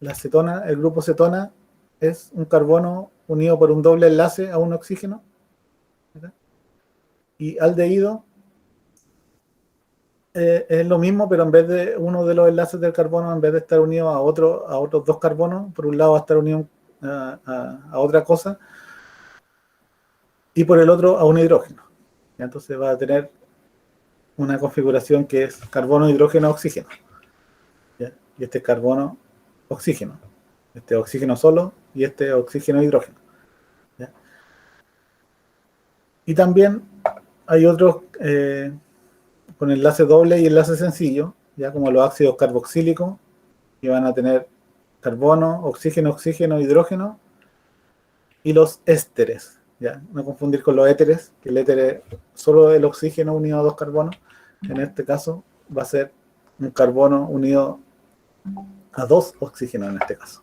La cetona, el grupo cetona es un carbono unido por un doble enlace a un oxígeno. ¿Verdad? Y aldehído es lo mismo, pero en vez de uno de los enlaces del carbono, en vez de estar unido a otros 2 carbonos, por un lado va a estar unido a otra cosa, y por el otro a un hidrógeno. ¿Ya? Entonces va a tener una configuración que es carbono, hidrógeno, oxígeno. ¿Ya? Y este es carbono, oxígeno. Este oxígeno solo y este oxígeno, hidrógeno. ¿Ya? Y también hay otros con enlace doble y enlace sencillo, ya como los ácidos carboxílicos, que van a tener carbono, oxígeno, oxígeno, hidrógeno, y los ésteres, ya, no confundir con los éteres, que el éter es solo el oxígeno unido a 2 carbonos, en este caso va a ser un carbono unido a 2 oxígenos en este caso.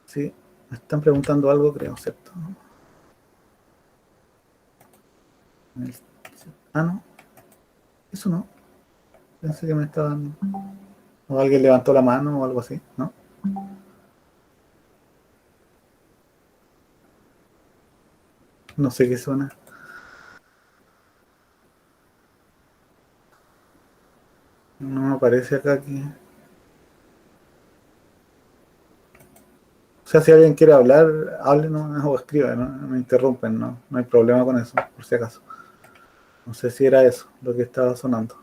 ¿Sí? Me están preguntando algo, creo, ¿cierto? Ah, no, eso no, pensé que me estaban, o alguien levantó la mano o algo así, ¿no? No sé qué suena. No me aparece acá que... O sea, si alguien quiere hablar, háblenos o escriba, no me interrumpen, no hay problema con eso, por si acaso. No sé si era eso lo que estaba sonando.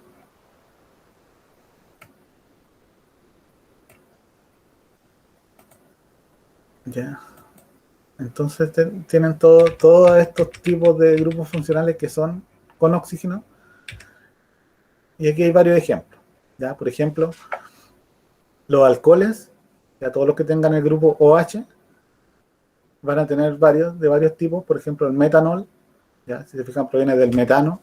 Ya. Entonces tienen todos estos tipos de grupos funcionales que son con oxígeno. Y aquí hay varios ejemplos. ¿Ya? Por ejemplo, los alcoholes, ya todos los que tengan el grupo OH, van a tener de varios tipos. Por ejemplo, el metanol, ¿ya? Si se fijan, proviene del metano,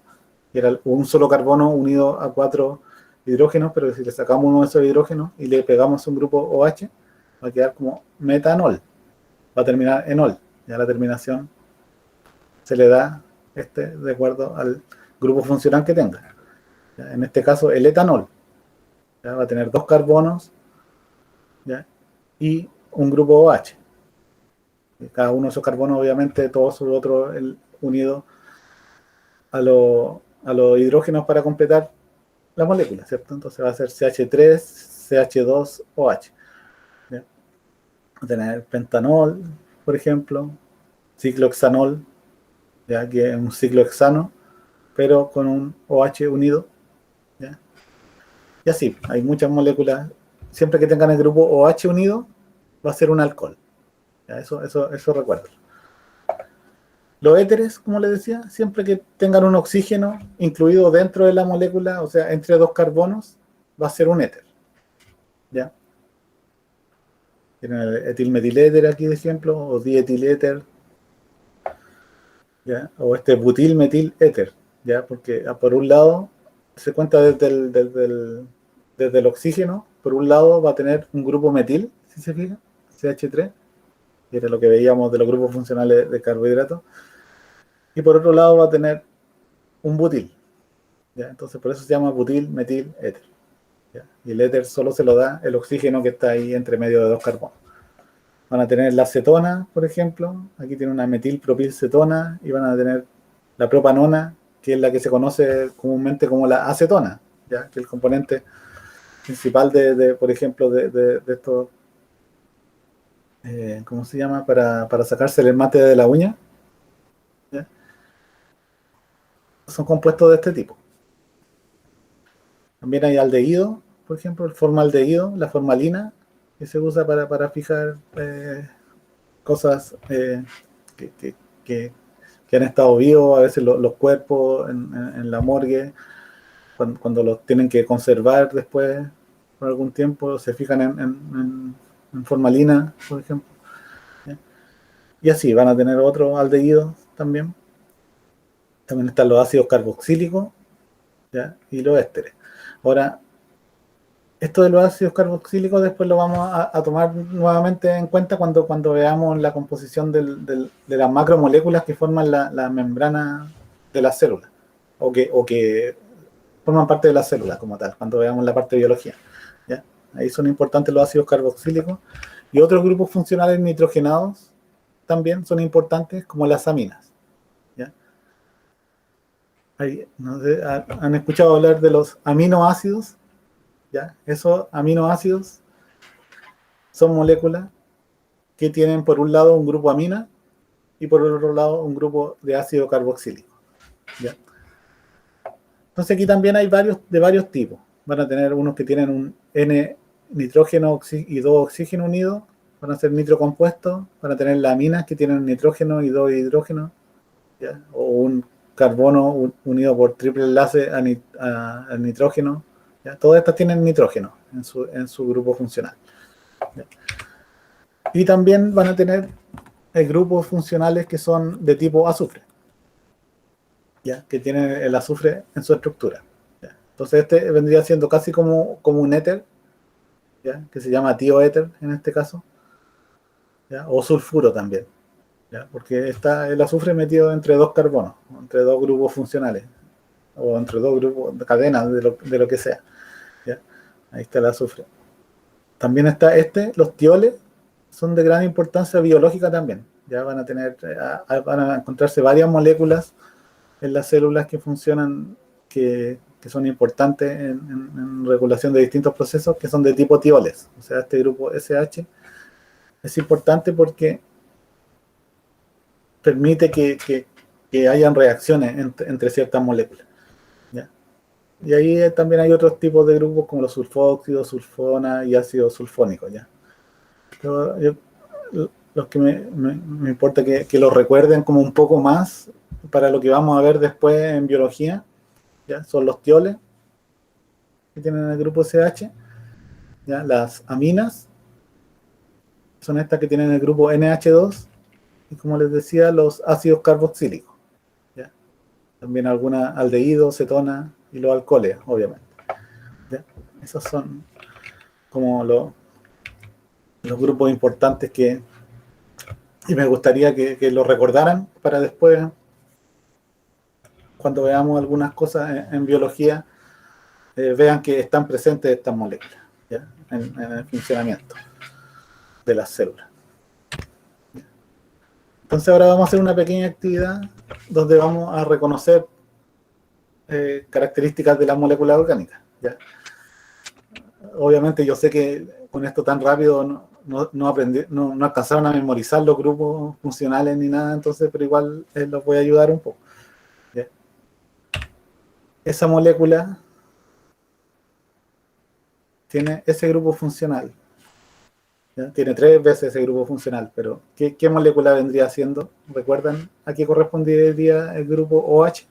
que era un solo carbono unido a 4 hidrógenos, pero si le sacamos uno de esos hidrógenos y le pegamos un grupo OH, va a quedar como metanol. Va a terminar en ol. Ya la terminación se le da de acuerdo al grupo funcional que tenga. ¿Ya? En este caso, el etanol, ¿ya? Va a tener 2 carbonos, ¿ya? Y un grupo OH. Y cada uno de esos carbonos, obviamente, todos sus otros unidos a los hidrógenos para completar la molécula, ¿cierto? Entonces va a ser CH3, CH2, OH. ¿Ya? Va a tener pentanol, por ejemplo, ciclohexanol, ya que es un ciclohexano, pero con un OH unido, ¿ya? Y así, hay muchas moléculas. Siempre que tengan el grupo OH unido, va a ser un alcohol. ¿Ya? Eso recuerdo. Los éteres, como les decía, siempre que tengan un oxígeno incluido dentro de la molécula, o sea, entre dos carbonos, va a ser un éter. ¿Ya? Tienen el etilmetiléter aquí de ejemplo, o dietiléter, ¿ya? O este butilmetiléter, ¿ya? Porque por un lado se cuenta desde el oxígeno, por un lado va a tener un grupo metil, si se fijan, CH3, que era lo que veíamos de los grupos funcionales de carbohidratos, y por otro lado va a tener un butil, ¿ya? Entonces por eso se llama butil, metil, éter, ¿ya? Y el éter solo se lo da el oxígeno que está ahí entre medio de dos carbonos. Van a tener la cetona, por ejemplo, aquí tiene una metilpropilcetona, y van a tener la propanona, que es la que se conoce comúnmente como la acetona, ¿ya? Que es el componente principal por ejemplo, de estos, ¿cómo se llama? Para sacarse el esmalte de la uña, ¿ya? Son compuestos de este tipo. También hay aldehído, por ejemplo, el formaldehído, la formalina, que se usa para fijar cosas que, que- que- que han estado vivos, a veces los cuerpos en la morgue, cuando los tienen que conservar después por algún tiempo, se fijan en formalina, por ejemplo. ¿Ya? Y así van a tener otros aldehídos también. También están los ácidos carboxílicos, ¿ya? Y los ésteres. Ahora, esto de los ácidos carboxílicos después lo vamos a tomar nuevamente en cuenta cuando veamos la composición de las macromoléculas que forman la membrana de las células, o que forman parte de las células como tal, cuando veamos la parte de biología, ¿ya? Ahí son importantes los ácidos carboxílicos, y otros grupos funcionales nitrogenados también son importantes, como las aminas, ¿ya? Ahí, no sé, ¿han escuchado hablar de los aminoácidos? ¿Ya? Esos aminoácidos son moléculas que tienen por un lado un grupo amina y por otro lado un grupo de ácido carboxílico, ¿ya? Entonces aquí también hay de varios tipos. Van a tener unos que tienen un N nitrógeno y dos oxígenos unidos, van a ser nitrocompuestos, van a tener las aminas que tienen nitrógeno y dos hidrógenos, ¿ya? O un carbono unido por triple enlace a nitrógeno, ¿ya? Todas estas tienen nitrógeno en su grupo funcional, ¿ya? Y también van a tener grupos funcionales que son de tipo azufre, ¿ya? Que tienen el azufre en su estructura, ¿ya? Entonces este vendría siendo casi como un éter, ¿ya? Que se llama tioéter en este caso, ¿ya? O sulfuro también, ¿ya? Porque está el azufre metido entre dos carbonos, entre dos grupos funcionales, o entre dos grupos de cadenas de lo que sea, ¿ya? Ahí está el azufre. También está los tioles, son de gran importancia biológica también. Ya van a encontrarse varias moléculas en las células que funcionan, que son importantes en regulación de distintos procesos, que son de tipo tioles. O sea, este grupo SH es importante porque permite que hayan reacciones entre ciertas moléculas, ¿ya? Y ahí también hay otros tipos de grupos como los sulfóxidos, sulfona y ácido sulfónico, ¿ya? Los que me importa que lo recuerden como un poco más para lo que vamos a ver después en biología, ¿ya? Son los tioles, que tienen el grupo CH, ¿ya? Las aminas son estas que tienen el grupo NH2, y como les decía, los ácidos carboxílicos, ¿ya? También algunas aldehídos, cetona y los alcoholes, obviamente, ¿ya? Esos son como los grupos importantes y me gustaría que lo recordaran para después, cuando veamos algunas cosas en biología, vean que están presentes estas moléculas, ¿ya? En el funcionamiento de las células. Entonces ahora vamos a hacer una pequeña actividad donde vamos a reconocer características de las moléculas orgánicas, ¿ya? Obviamente yo sé que con esto tan rápido no alcanzaron a memorizar los grupos funcionales ni nada, entonces, pero igual los voy a ayudar un poco. ¿Ya? Esa molécula tiene ese grupo funcional. ¿Ya? Tiene 3 veces ese grupo funcional, pero ¿qué molécula vendría siendo? ¿Recuerdan a qué correspondería el grupo OH?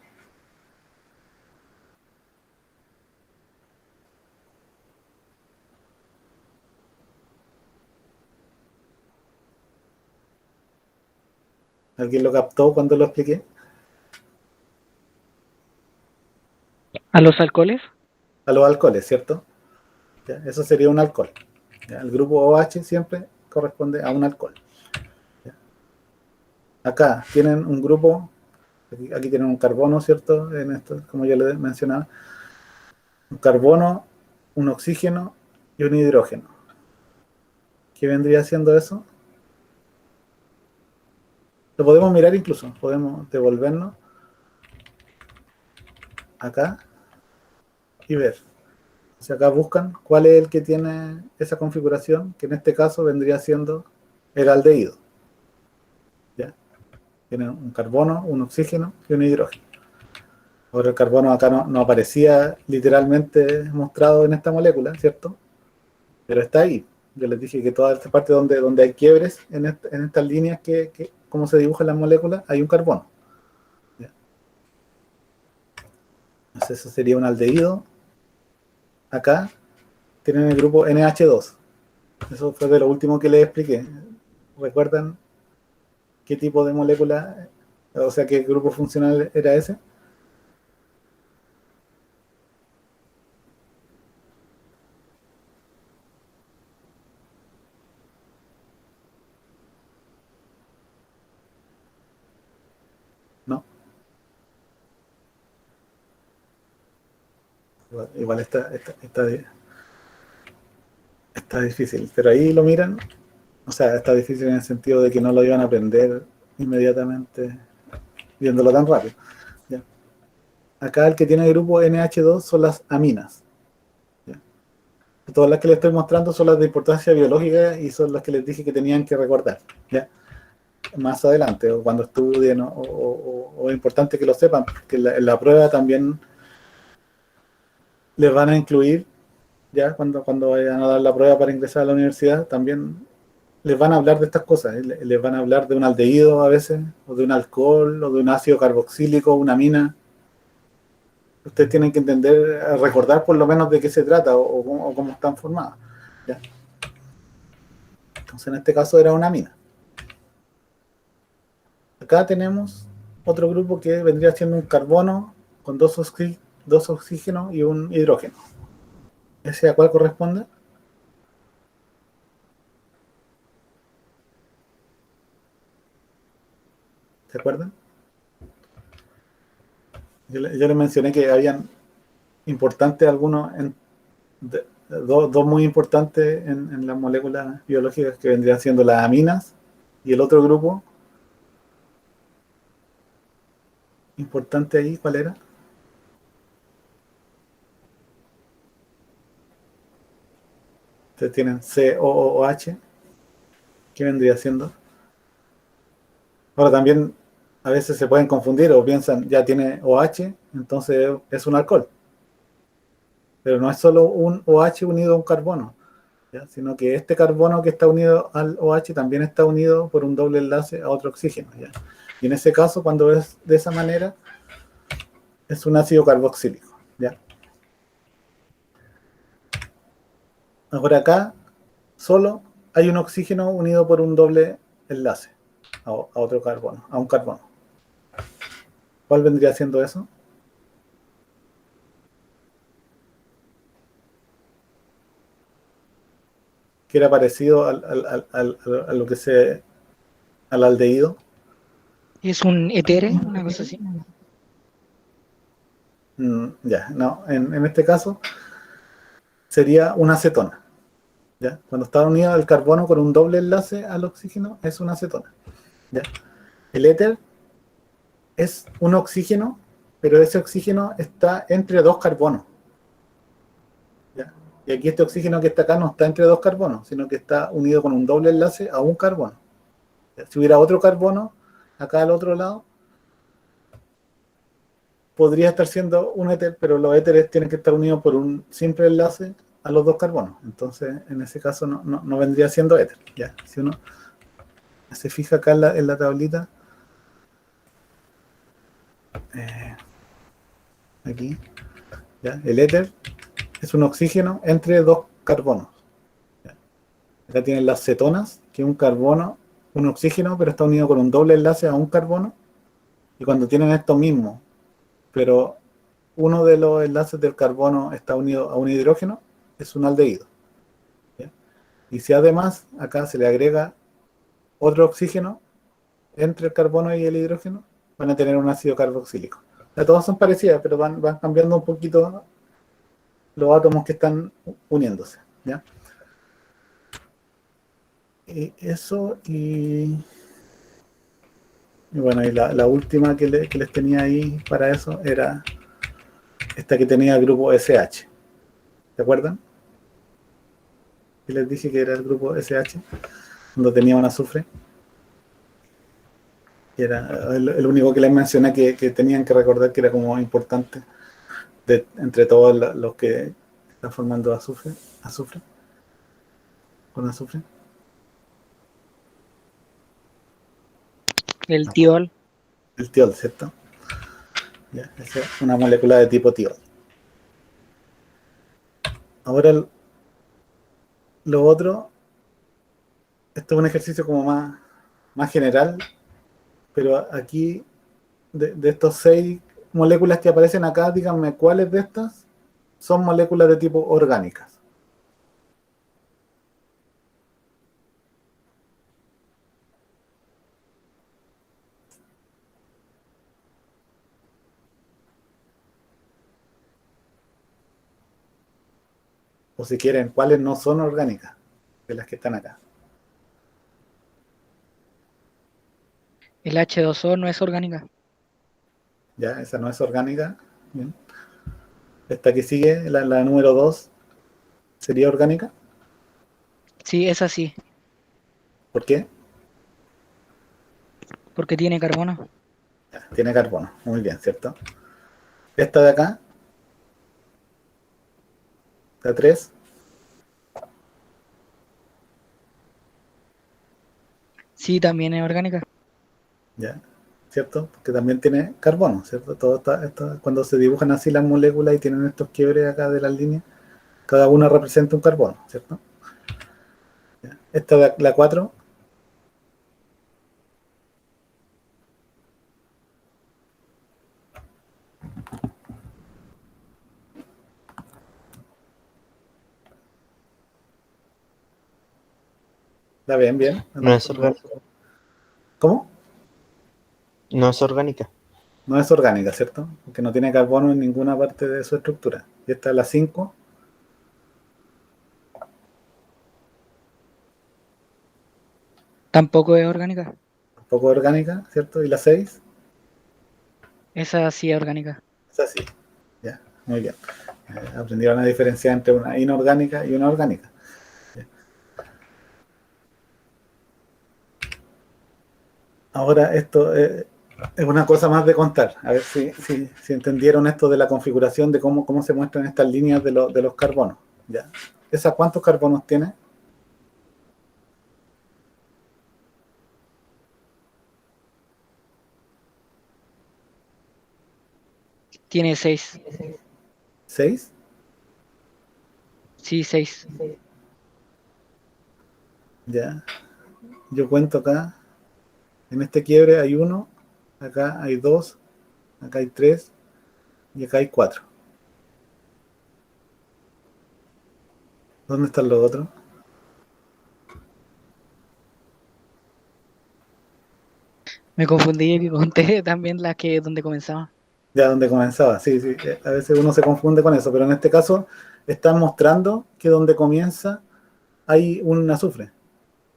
¿Alguien lo captó cuando lo expliqué? ¿A los alcoholes? A los alcoholes, ¿cierto? ¿Ya? Eso sería un alcohol. ¿Ya? El grupo OH siempre corresponde a un alcohol. ¿Ya? Acá tienen un grupo, aquí tienen un carbono, ¿cierto? En esto, como ya les mencionaba, un carbono, un oxígeno y un hidrógeno. ¿Qué vendría siendo eso? Lo podemos mirar incluso, podemos devolvernos acá y ver. Si acá buscan cuál es el que tiene esa configuración, que en este caso vendría siendo el aldehído. ¿Ya? Tiene un carbono, un oxígeno y un hidrógeno. Ahora el carbono acá no aparecía literalmente mostrado en esta molécula, ¿cierto? Pero está ahí. Yo les dije que toda esta parte donde hay quiebres en estas líneas cómo se dibujan las moléculas, hay un carbono. ¿Ya? Entonces eso sería un aldehído. Acá tienen el grupo NH2. Eso fue de lo último que les expliqué. ¿Recuerdan qué tipo de molécula, o sea, qué grupo funcional era ese? ¿No? Igual está difícil, pero ahí lo miran, o sea, está difícil en el sentido de que no lo iban a aprender inmediatamente viéndolo tan rápido. ¿Ya? Acá el que tiene el grupo NH2 son las aminas. ¿Ya? Todas las que les estoy mostrando son las de importancia biológica y son las que les dije que tenían que recordar. ¿Ya? Más adelante, o cuando estudien, o es importante que lo sepan, porque en la prueba también les van a incluir, ya cuando vayan a dar la prueba para ingresar a la universidad, también les van a hablar de estas cosas, les van a hablar de un aldehído a veces, o de un alcohol, o de un ácido carboxílico, una amina. Ustedes tienen que entender, recordar por lo menos de qué se trata, o cómo están formadas. ¿Ya? Entonces en este caso era una amina. Acá tenemos otro grupo que vendría siendo un carbono con dos oxígenos y un hidrógeno. ¿Ese a cuál corresponde? ¿Se acuerdan? Yo les mencioné que habían importantes algunos, dos muy importantes en las moléculas biológicas que vendrían siendo las aminas, y el otro grupo importante ahí, ¿cuál era? Ustedes tienen COOH, ¿qué vendría siendo? Ahora también a veces se pueden confundir o piensan, ya tiene OH, entonces es un alcohol. Pero no es solo un OH unido a un carbono, ¿ya? Sino que este carbono que está unido al OH también está unido por un doble enlace a otro oxígeno, ¿ya? Y en ese caso, cuando es de esa manera, es un ácido carboxílico, ¿ya? Ahora acá solo hay un oxígeno unido por un doble enlace a otro carbono, a un carbono. ¿Cuál vendría siendo eso? Que era parecido a lo que al aldehído. ¿Es un etere, una cosa así? Ya, no, en este caso sería una acetona. ¿Ya? Cuando está unido el carbono con un doble enlace al oxígeno, es una acetona. ¿Ya? El éter es un oxígeno, pero ese oxígeno está entre dos carbonos. ¿Ya? Y aquí este oxígeno que está acá no está entre dos carbonos, sino que está unido con un doble enlace a un carbono. Si hubiera otro carbono acá al otro lado, podría estar siendo un éter, pero los éteres tienen que estar unidos por un simple enlace a los dos carbonos. Entonces, en ese caso no vendría siendo éter. ¿Ya? Si uno se fija acá en la tablita, aquí, ¿ya? El éter es un oxígeno entre dos carbonos. ¿Ya? Acá tienen las cetonas, que es un carbono, un oxígeno, pero está unido con un doble enlace a un carbono. Y cuando tienen esto mismo, pero uno de los enlaces del carbono está unido a un hidrógeno, es un aldehído. ¿Ya? Y si además acá se le agrega otro oxígeno entre el carbono y el hidrógeno, van a tener un ácido carboxílico. O sea, todas son parecidas, pero van cambiando un poquito los átomos que están uniéndose. ¿Ya? Y eso, y bueno, y la última que les tenía ahí para eso era esta que tenía el grupo SH. ¿Se acuerdan? Y les dije que era el grupo SH, cuando tenía un azufre. Y era el único que les mencioné que tenían que recordar que era como importante entre todos los que están formando azufre, con azufre. El tiol. El tiol, ¿cierto? Ya, esa es una molécula de tipo tiol. Ahora lo otro, esto es un ejercicio como más general, pero aquí, de estos 6 moléculas que aparecen acá, díganme cuáles de estas son moléculas de tipo orgánicas. O si quieren, cuáles no son orgánicas de las que están acá. El H2O no es orgánica. Ya, esa no es orgánica. Bien. Esta que sigue, la número 2, ¿sería orgánica? Sí, es así, ¿Por qué? porque tiene carbono. Ya, tiene carbono. Muy bien, ¿cierto? Esta de acá, la 3, Sí, también es orgánica. ya, ¿cierto? Porque también tiene carbono, ¿cierto? Cuando se dibujan así las moléculas y tienen estos quiebres acá de las líneas, cada una representa un carbono, ¿cierto? Ya. Esta de la 4, la ven bien. No es orgánica. ¿Cómo? No es orgánica. No es orgánica, ¿cierto? Porque no tiene carbono en ninguna parte de su estructura. Y esta es la 5, Tampoco es orgánica. poco orgánica, ¿cierto? Y la 6, Esa sí es orgánica. es así. Ya, muy bien. Aprendieron a diferenciar entre una inorgánica y una orgánica. Ya. Ahora esto es una cosa más de contar. A ver si entendieron esto de la configuración de cómo se muestran estas líneas de los carbonos. ¿Ya? ¿Esa cuántos carbonos tiene? Tiene 6. 6. Sí, 6. Ya. Yo cuento acá. En este quiebre hay 1, acá hay 2, acá hay 3 y acá hay 4. ¿Dónde están los otros? Me confundí y conté también la que donde comenzaba. Ya donde comenzaba, sí, sí. A veces uno se confunde con eso, pero en este caso están mostrando que donde comienza hay un azufre.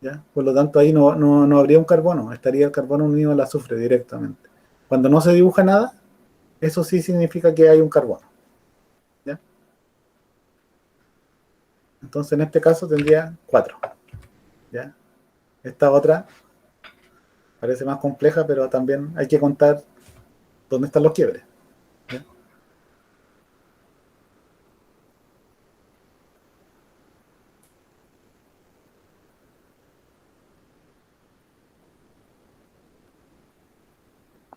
¿Ya? Por lo tanto, ahí no habría un carbono, estaría el carbono unido al azufre directamente. Cuando no se dibuja nada, eso sí significa que hay un carbono. ¿Ya? Entonces en este caso tendría 4. ¿Ya? Esta otra parece más compleja, pero también hay que contar dónde están los quiebres. ¿Ya?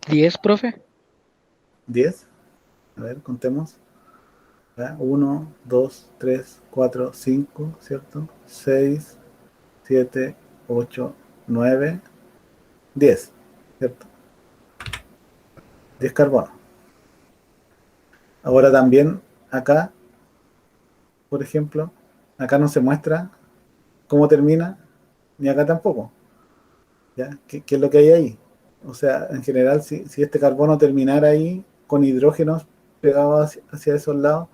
¿10, profe? 10. A ver, contemos. 1, 2, 3, 4, 5, ¿cierto? 6, 7, 8, 9, 10, ¿cierto? 10 carbonos. Ahora también acá, por ejemplo, acá no se muestra cómo termina, ni acá tampoco. ¿Ya? ¿Qué es lo que hay ahí? O sea, en general, si este carbono terminara ahí con hidrógenos pegados hacia esos lados,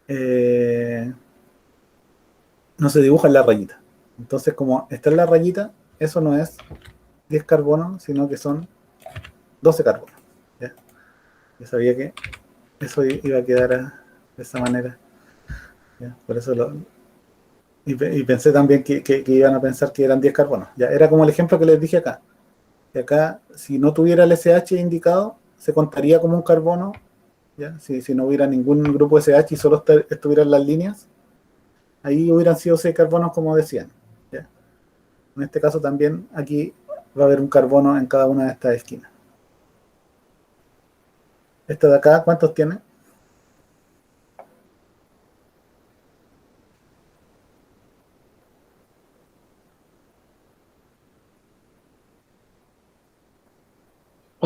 eh, no se dibuja en la rayita. Entonces, como está en la rayita, eso no es 10 carbonos, sino que son 12 carbonos. ¿Ya? Yo sabía que eso iba a quedar de esa manera. ¿Ya? Por eso y pensé también que iban a pensar que eran 10 carbonos. Ya era como el ejemplo que les dije acá. Que acá, si no tuviera el SH indicado, se contaría como un carbono. ¿Ya? Si no hubiera ningún grupo SH y solo estuvieran las líneas, ahí hubieran sido 6 carbonos como decían. ¿Ya? En este caso también aquí va a haber un carbono en cada una de estas esquinas. Esta de acá, ¿cuántos tiene?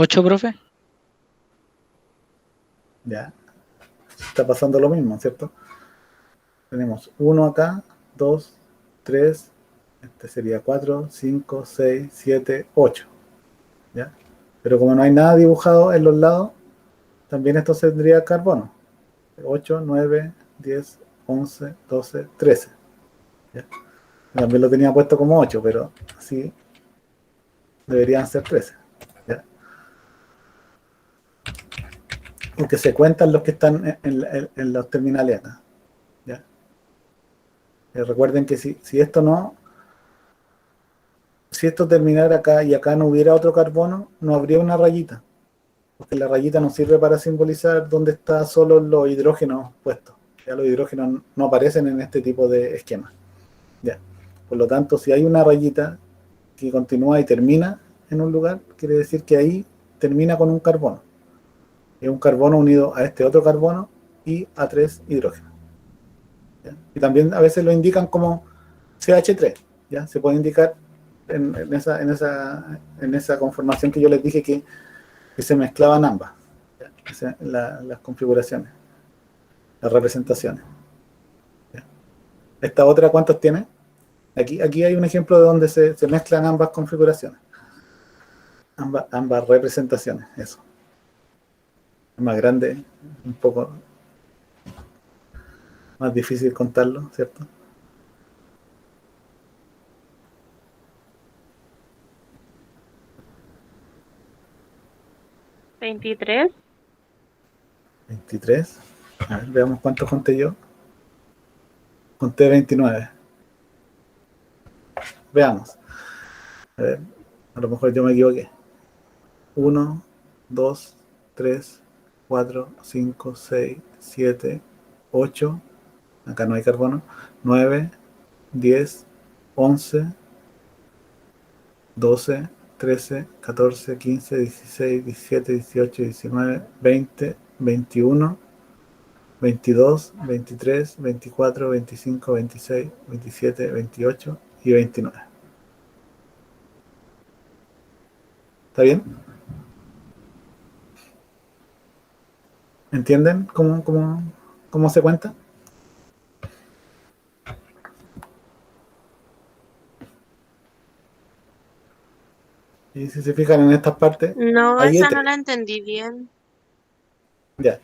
8, profe. Ya, está pasando lo mismo, ¿cierto? Tenemos 1 acá, 2, 3, este sería 4, 5, 6, 7, 8. ¿Ya? Pero como no hay nada dibujado en los lados, también esto tendría carbono. 8, 9, 10, 11, 12, 13. ¿Ya? También lo tenía puesto como 8, pero así deberían ser 13. ¿Ya? Porque se cuentan los que están en los terminales acá. ¿Ya? Recuerden que si esto terminara acá y acá no hubiera otro carbono, no habría una rayita, porque la rayita nos sirve para simbolizar dónde están solo los hidrógenos puestos. Ya los hidrógenos no aparecen en este tipo de esquema. Ya. Por lo tanto, si hay una rayita que continúa y termina en un lugar, quiere decir que ahí termina con un carbono. Es un carbono unido a este otro carbono y a 3 hidrógenos. ¿Ya? Y también a veces lo indican como CH3. ¿Ya? Se puede indicar en esa conformación que yo les dije que se mezclaban ambas, ¿ya? Las configuraciones, las representaciones. ¿Ya? Esta otra, ¿cuántos tiene? Aquí hay un ejemplo de donde se mezclan ambas configuraciones, ambas representaciones, eso. Es más grande, un poco más difícil contarlo, ¿cierto? 23. 23. A ver, veamos cuántos conté yo. Conté 29. Veamos. A ver, a lo mejor yo me equivoqué. 1, 2, 3, 4, 5, 6, 7, 8. Acá no hay carbono. 9, 10, 11, 12, 13, 14, 15, 16, 17, 18, 19, 20, 21, 22, 23, 24, 25, 26, 27, 28 y 29. ¿Está bien? ¿Entienden cómo se cuenta? Y si se fijan en estas partes, No, hay esa no éter. la entendí bien. Ya.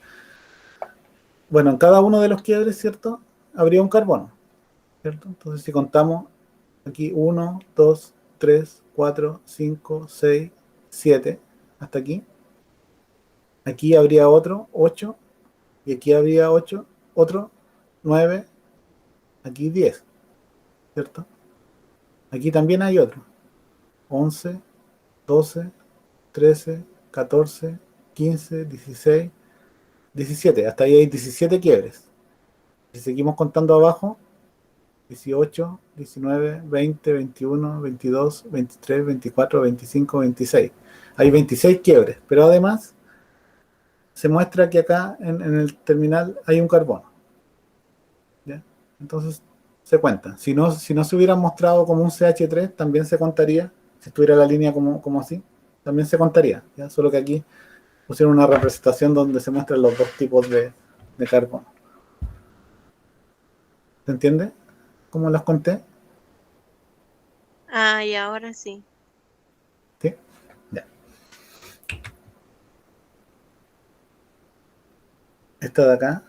Bueno, en cada uno de los quiebres, ¿cierto? Habría un carbono, ¿cierto? Entonces, si contamos aquí 1, 2, 3, 4, 5, 6, 7, hasta aquí habría otro, 8, y aquí habría 8, otro, 9, aquí 10, ¿cierto? Aquí también hay otro, 11, 12, 13, 14, 15, 16, 17, hasta ahí hay 17 quiebres. Si seguimos contando abajo, 18, 19, 20, 21, 22, 23, 24, 25, 26. Hay 26 quiebres, pero además se muestra que acá en el terminal hay un carbono. ¿Ya? Entonces se cuenta. Si no se hubiera mostrado como un CH3, también se contaría. Si estuviera la línea como así, también se contaría. ¿Ya? Solo que aquí pusieron una representación donde se muestran los dos tipos de carbono. ¿Se entiende? ¿Cómo las conté? Ah, y ahora sí. ¿Sí? Ya. Esta de acá.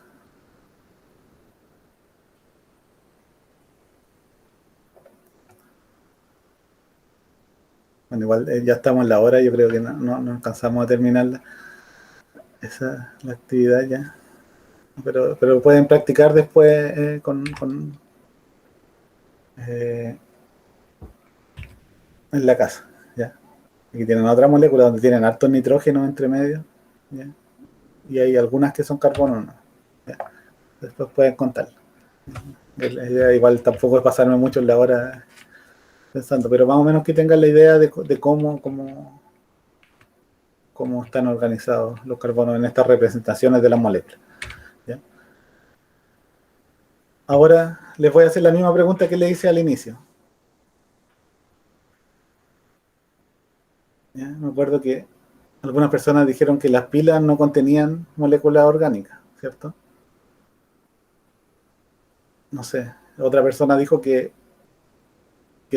Bueno, igual ya estamos en la hora, yo creo que no alcanzamos a terminarla. Esa la actividad ya. Pero pueden practicar después eh, en la casa. ¿Ya? Aquí tienen otra molécula donde tienen hartos nitrógenos entre medio. ¿Ya? Y hay algunas que son carbono, ¿no? ¿Ya? Después pueden contar. La idea igual tampoco es pasarme mucho en la hora pensando, pero más o menos que tengan la idea de cómo están organizados los carbonos en estas representaciones de las moléculas. ¿Ya? Ahora les voy a hacer la misma pregunta que le hice al inicio. ¿Ya? Me acuerdo que algunas personas dijeron que las pilas no contenían moléculas orgánicas, ¿cierto? No sé. Otra persona dijo que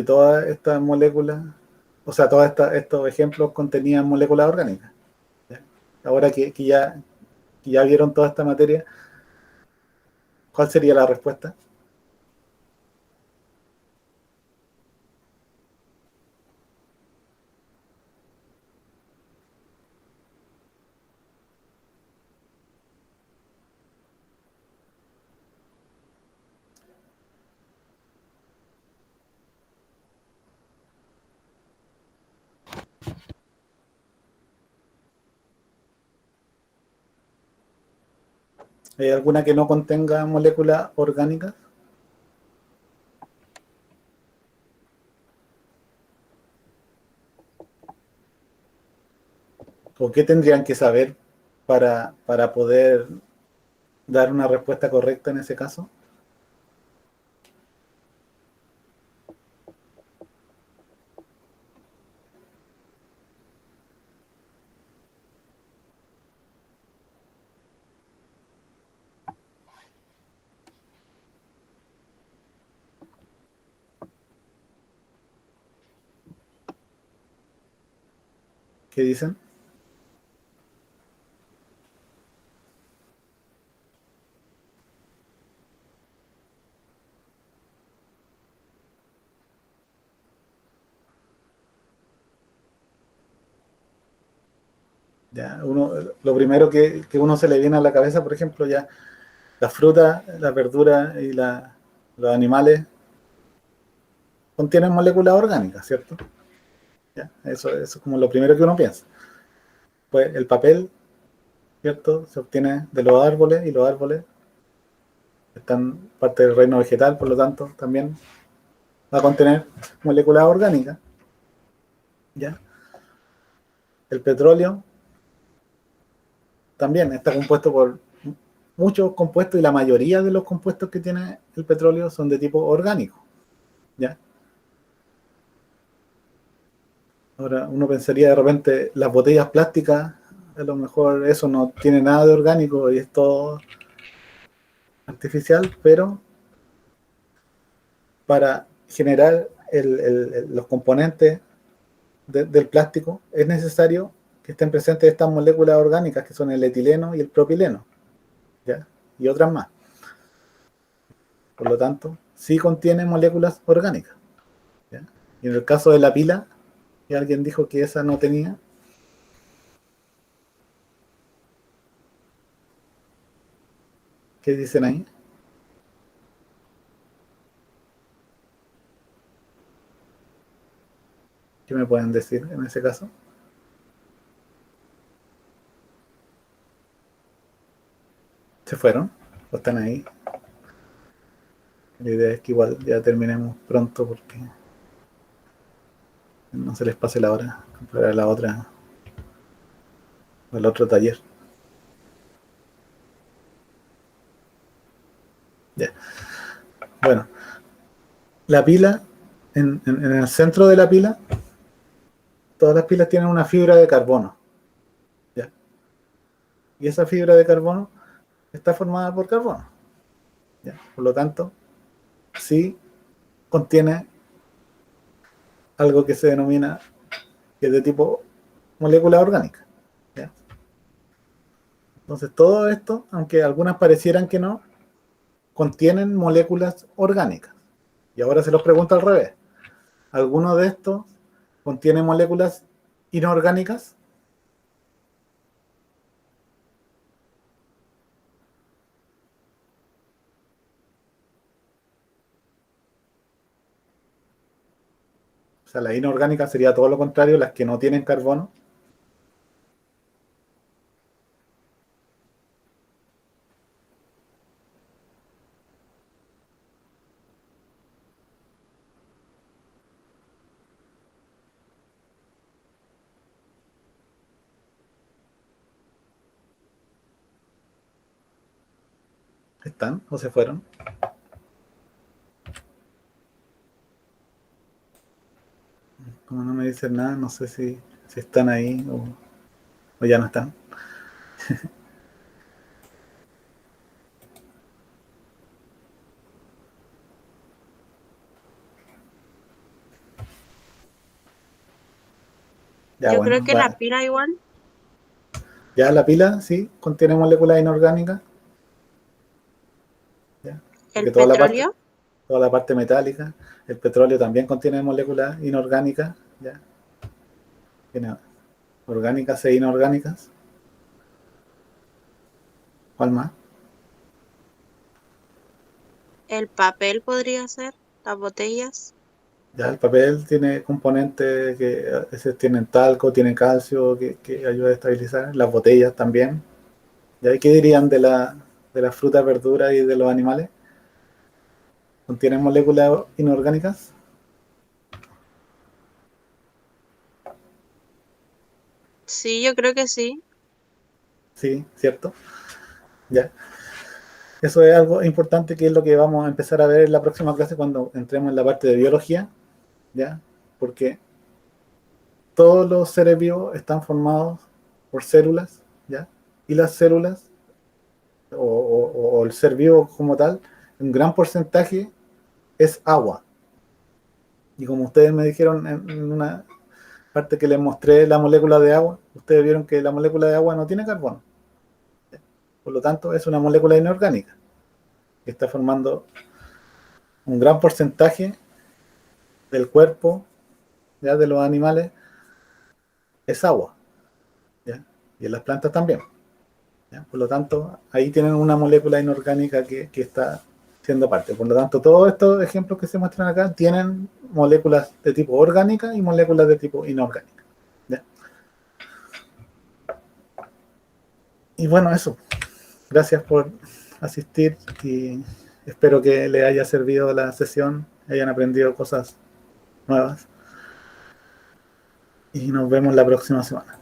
todas estas moléculas, o sea, estos ejemplos contenían moléculas orgánicas. ¿Ya? Ahora que ya vieron toda esta materia, ¿cuál sería la respuesta? ¿Hay alguna que no contenga moléculas orgánicas? ¿O qué tendrían que saber para poder dar una respuesta correcta en ese caso? ¿Qué dicen? Ya, lo primero que uno se le viene a la cabeza, por ejemplo, ya las frutas, las verduras y los animales contienen moléculas orgánicas, ¿cierto? Ya, eso es como lo primero que uno piensa. Pues el papel, ¿cierto? Se obtiene de los árboles y los árboles están parte del reino vegetal, por lo tanto, también va a contener moléculas orgánicas, ¿ya? El petróleo también está compuesto por muchos compuestos y la mayoría de los compuestos que tiene el petróleo son de tipo orgánico, ¿ya? Ahora uno pensaría de repente las botellas plásticas, a lo mejor eso no tiene nada de orgánico y es todo artificial, pero para generar los componentes del plástico es necesario que estén presentes estas moléculas orgánicas que son el etileno y el propileno, ¿ya? Y otras más. Por lo tanto, sí contiene moléculas orgánicas, ¿ya? Y en el caso de la pila, que alguien dijo que esa no tenía, ¿qué dicen ahí? ¿Qué me pueden decir en ese caso? ¿Se fueron? ¿O están ahí? La idea es que igual ya terminemos pronto porque no se les pase la hora para la otra o el otro taller. Ya. Bueno, la pila, en el centro de la pila, todas las pilas tienen una fibra de carbono. ¿Ya? Y esa fibra de carbono está formada por carbono. ¿Ya? Por lo tanto, sí contiene algo que se denomina, que es de tipo molécula orgánica. ¿Ya? Entonces, todo esto, aunque algunas parecieran que no, contienen moléculas orgánicas. Y ahora se los pregunto al revés. ¿Alguno de estos contiene moléculas inorgánicas? O sea, las inorgánicas sería todo lo contrario, las que no tienen carbono. ¿Están o se fueron? Como no me dicen nada, no sé si están ahí o ya no están. Ya, Yo bueno, creo que la pila igual. ya la pila, sí, contiene moléculas inorgánicas. ¿Ya? Porque El petróleo. toda la parte metálica, el petróleo también contiene moléculas inorgánicas, ¿ya? Tiene orgánicas e inorgánicas. ¿Cuál más? El papel podría ser. Las botellas. Ya el papel tiene componentes que a veces tienen talco, tiene calcio que ayuda a estabilizar. Las botellas también. ¿Ya? ¿Y qué dirían de las frutas, verduras y de los animales? ¿Contienen moléculas inorgánicas? Sí, yo creo que sí. Sí, ¿cierto? Ya. Eso es algo importante que es lo que vamos a empezar a ver en la próxima clase cuando entremos en la parte de biología, ¿ya? Porque todos los seres vivos están formados por células, ¿ya? Y las células, o el ser vivo como tal, un gran porcentaje es agua. Y como ustedes me dijeron en una parte que les mostré la molécula de agua, ustedes vieron que la molécula de agua no tiene carbono. Por lo tanto, es una molécula inorgánica que está formando un gran porcentaje del cuerpo, ¿ya? De los animales es agua, ¿ya? Y en las plantas también, ¿ya? Por lo tanto, ahí tienen una molécula inorgánica que está siendo parte. Por lo tanto, todos estos ejemplos que se muestran acá tienen moléculas de tipo orgánica y moléculas de tipo inorgánica, ¿ya? Y bueno, eso. Gracias por asistir y espero que les haya servido la sesión, hayan aprendido cosas nuevas y nos vemos la próxima semana.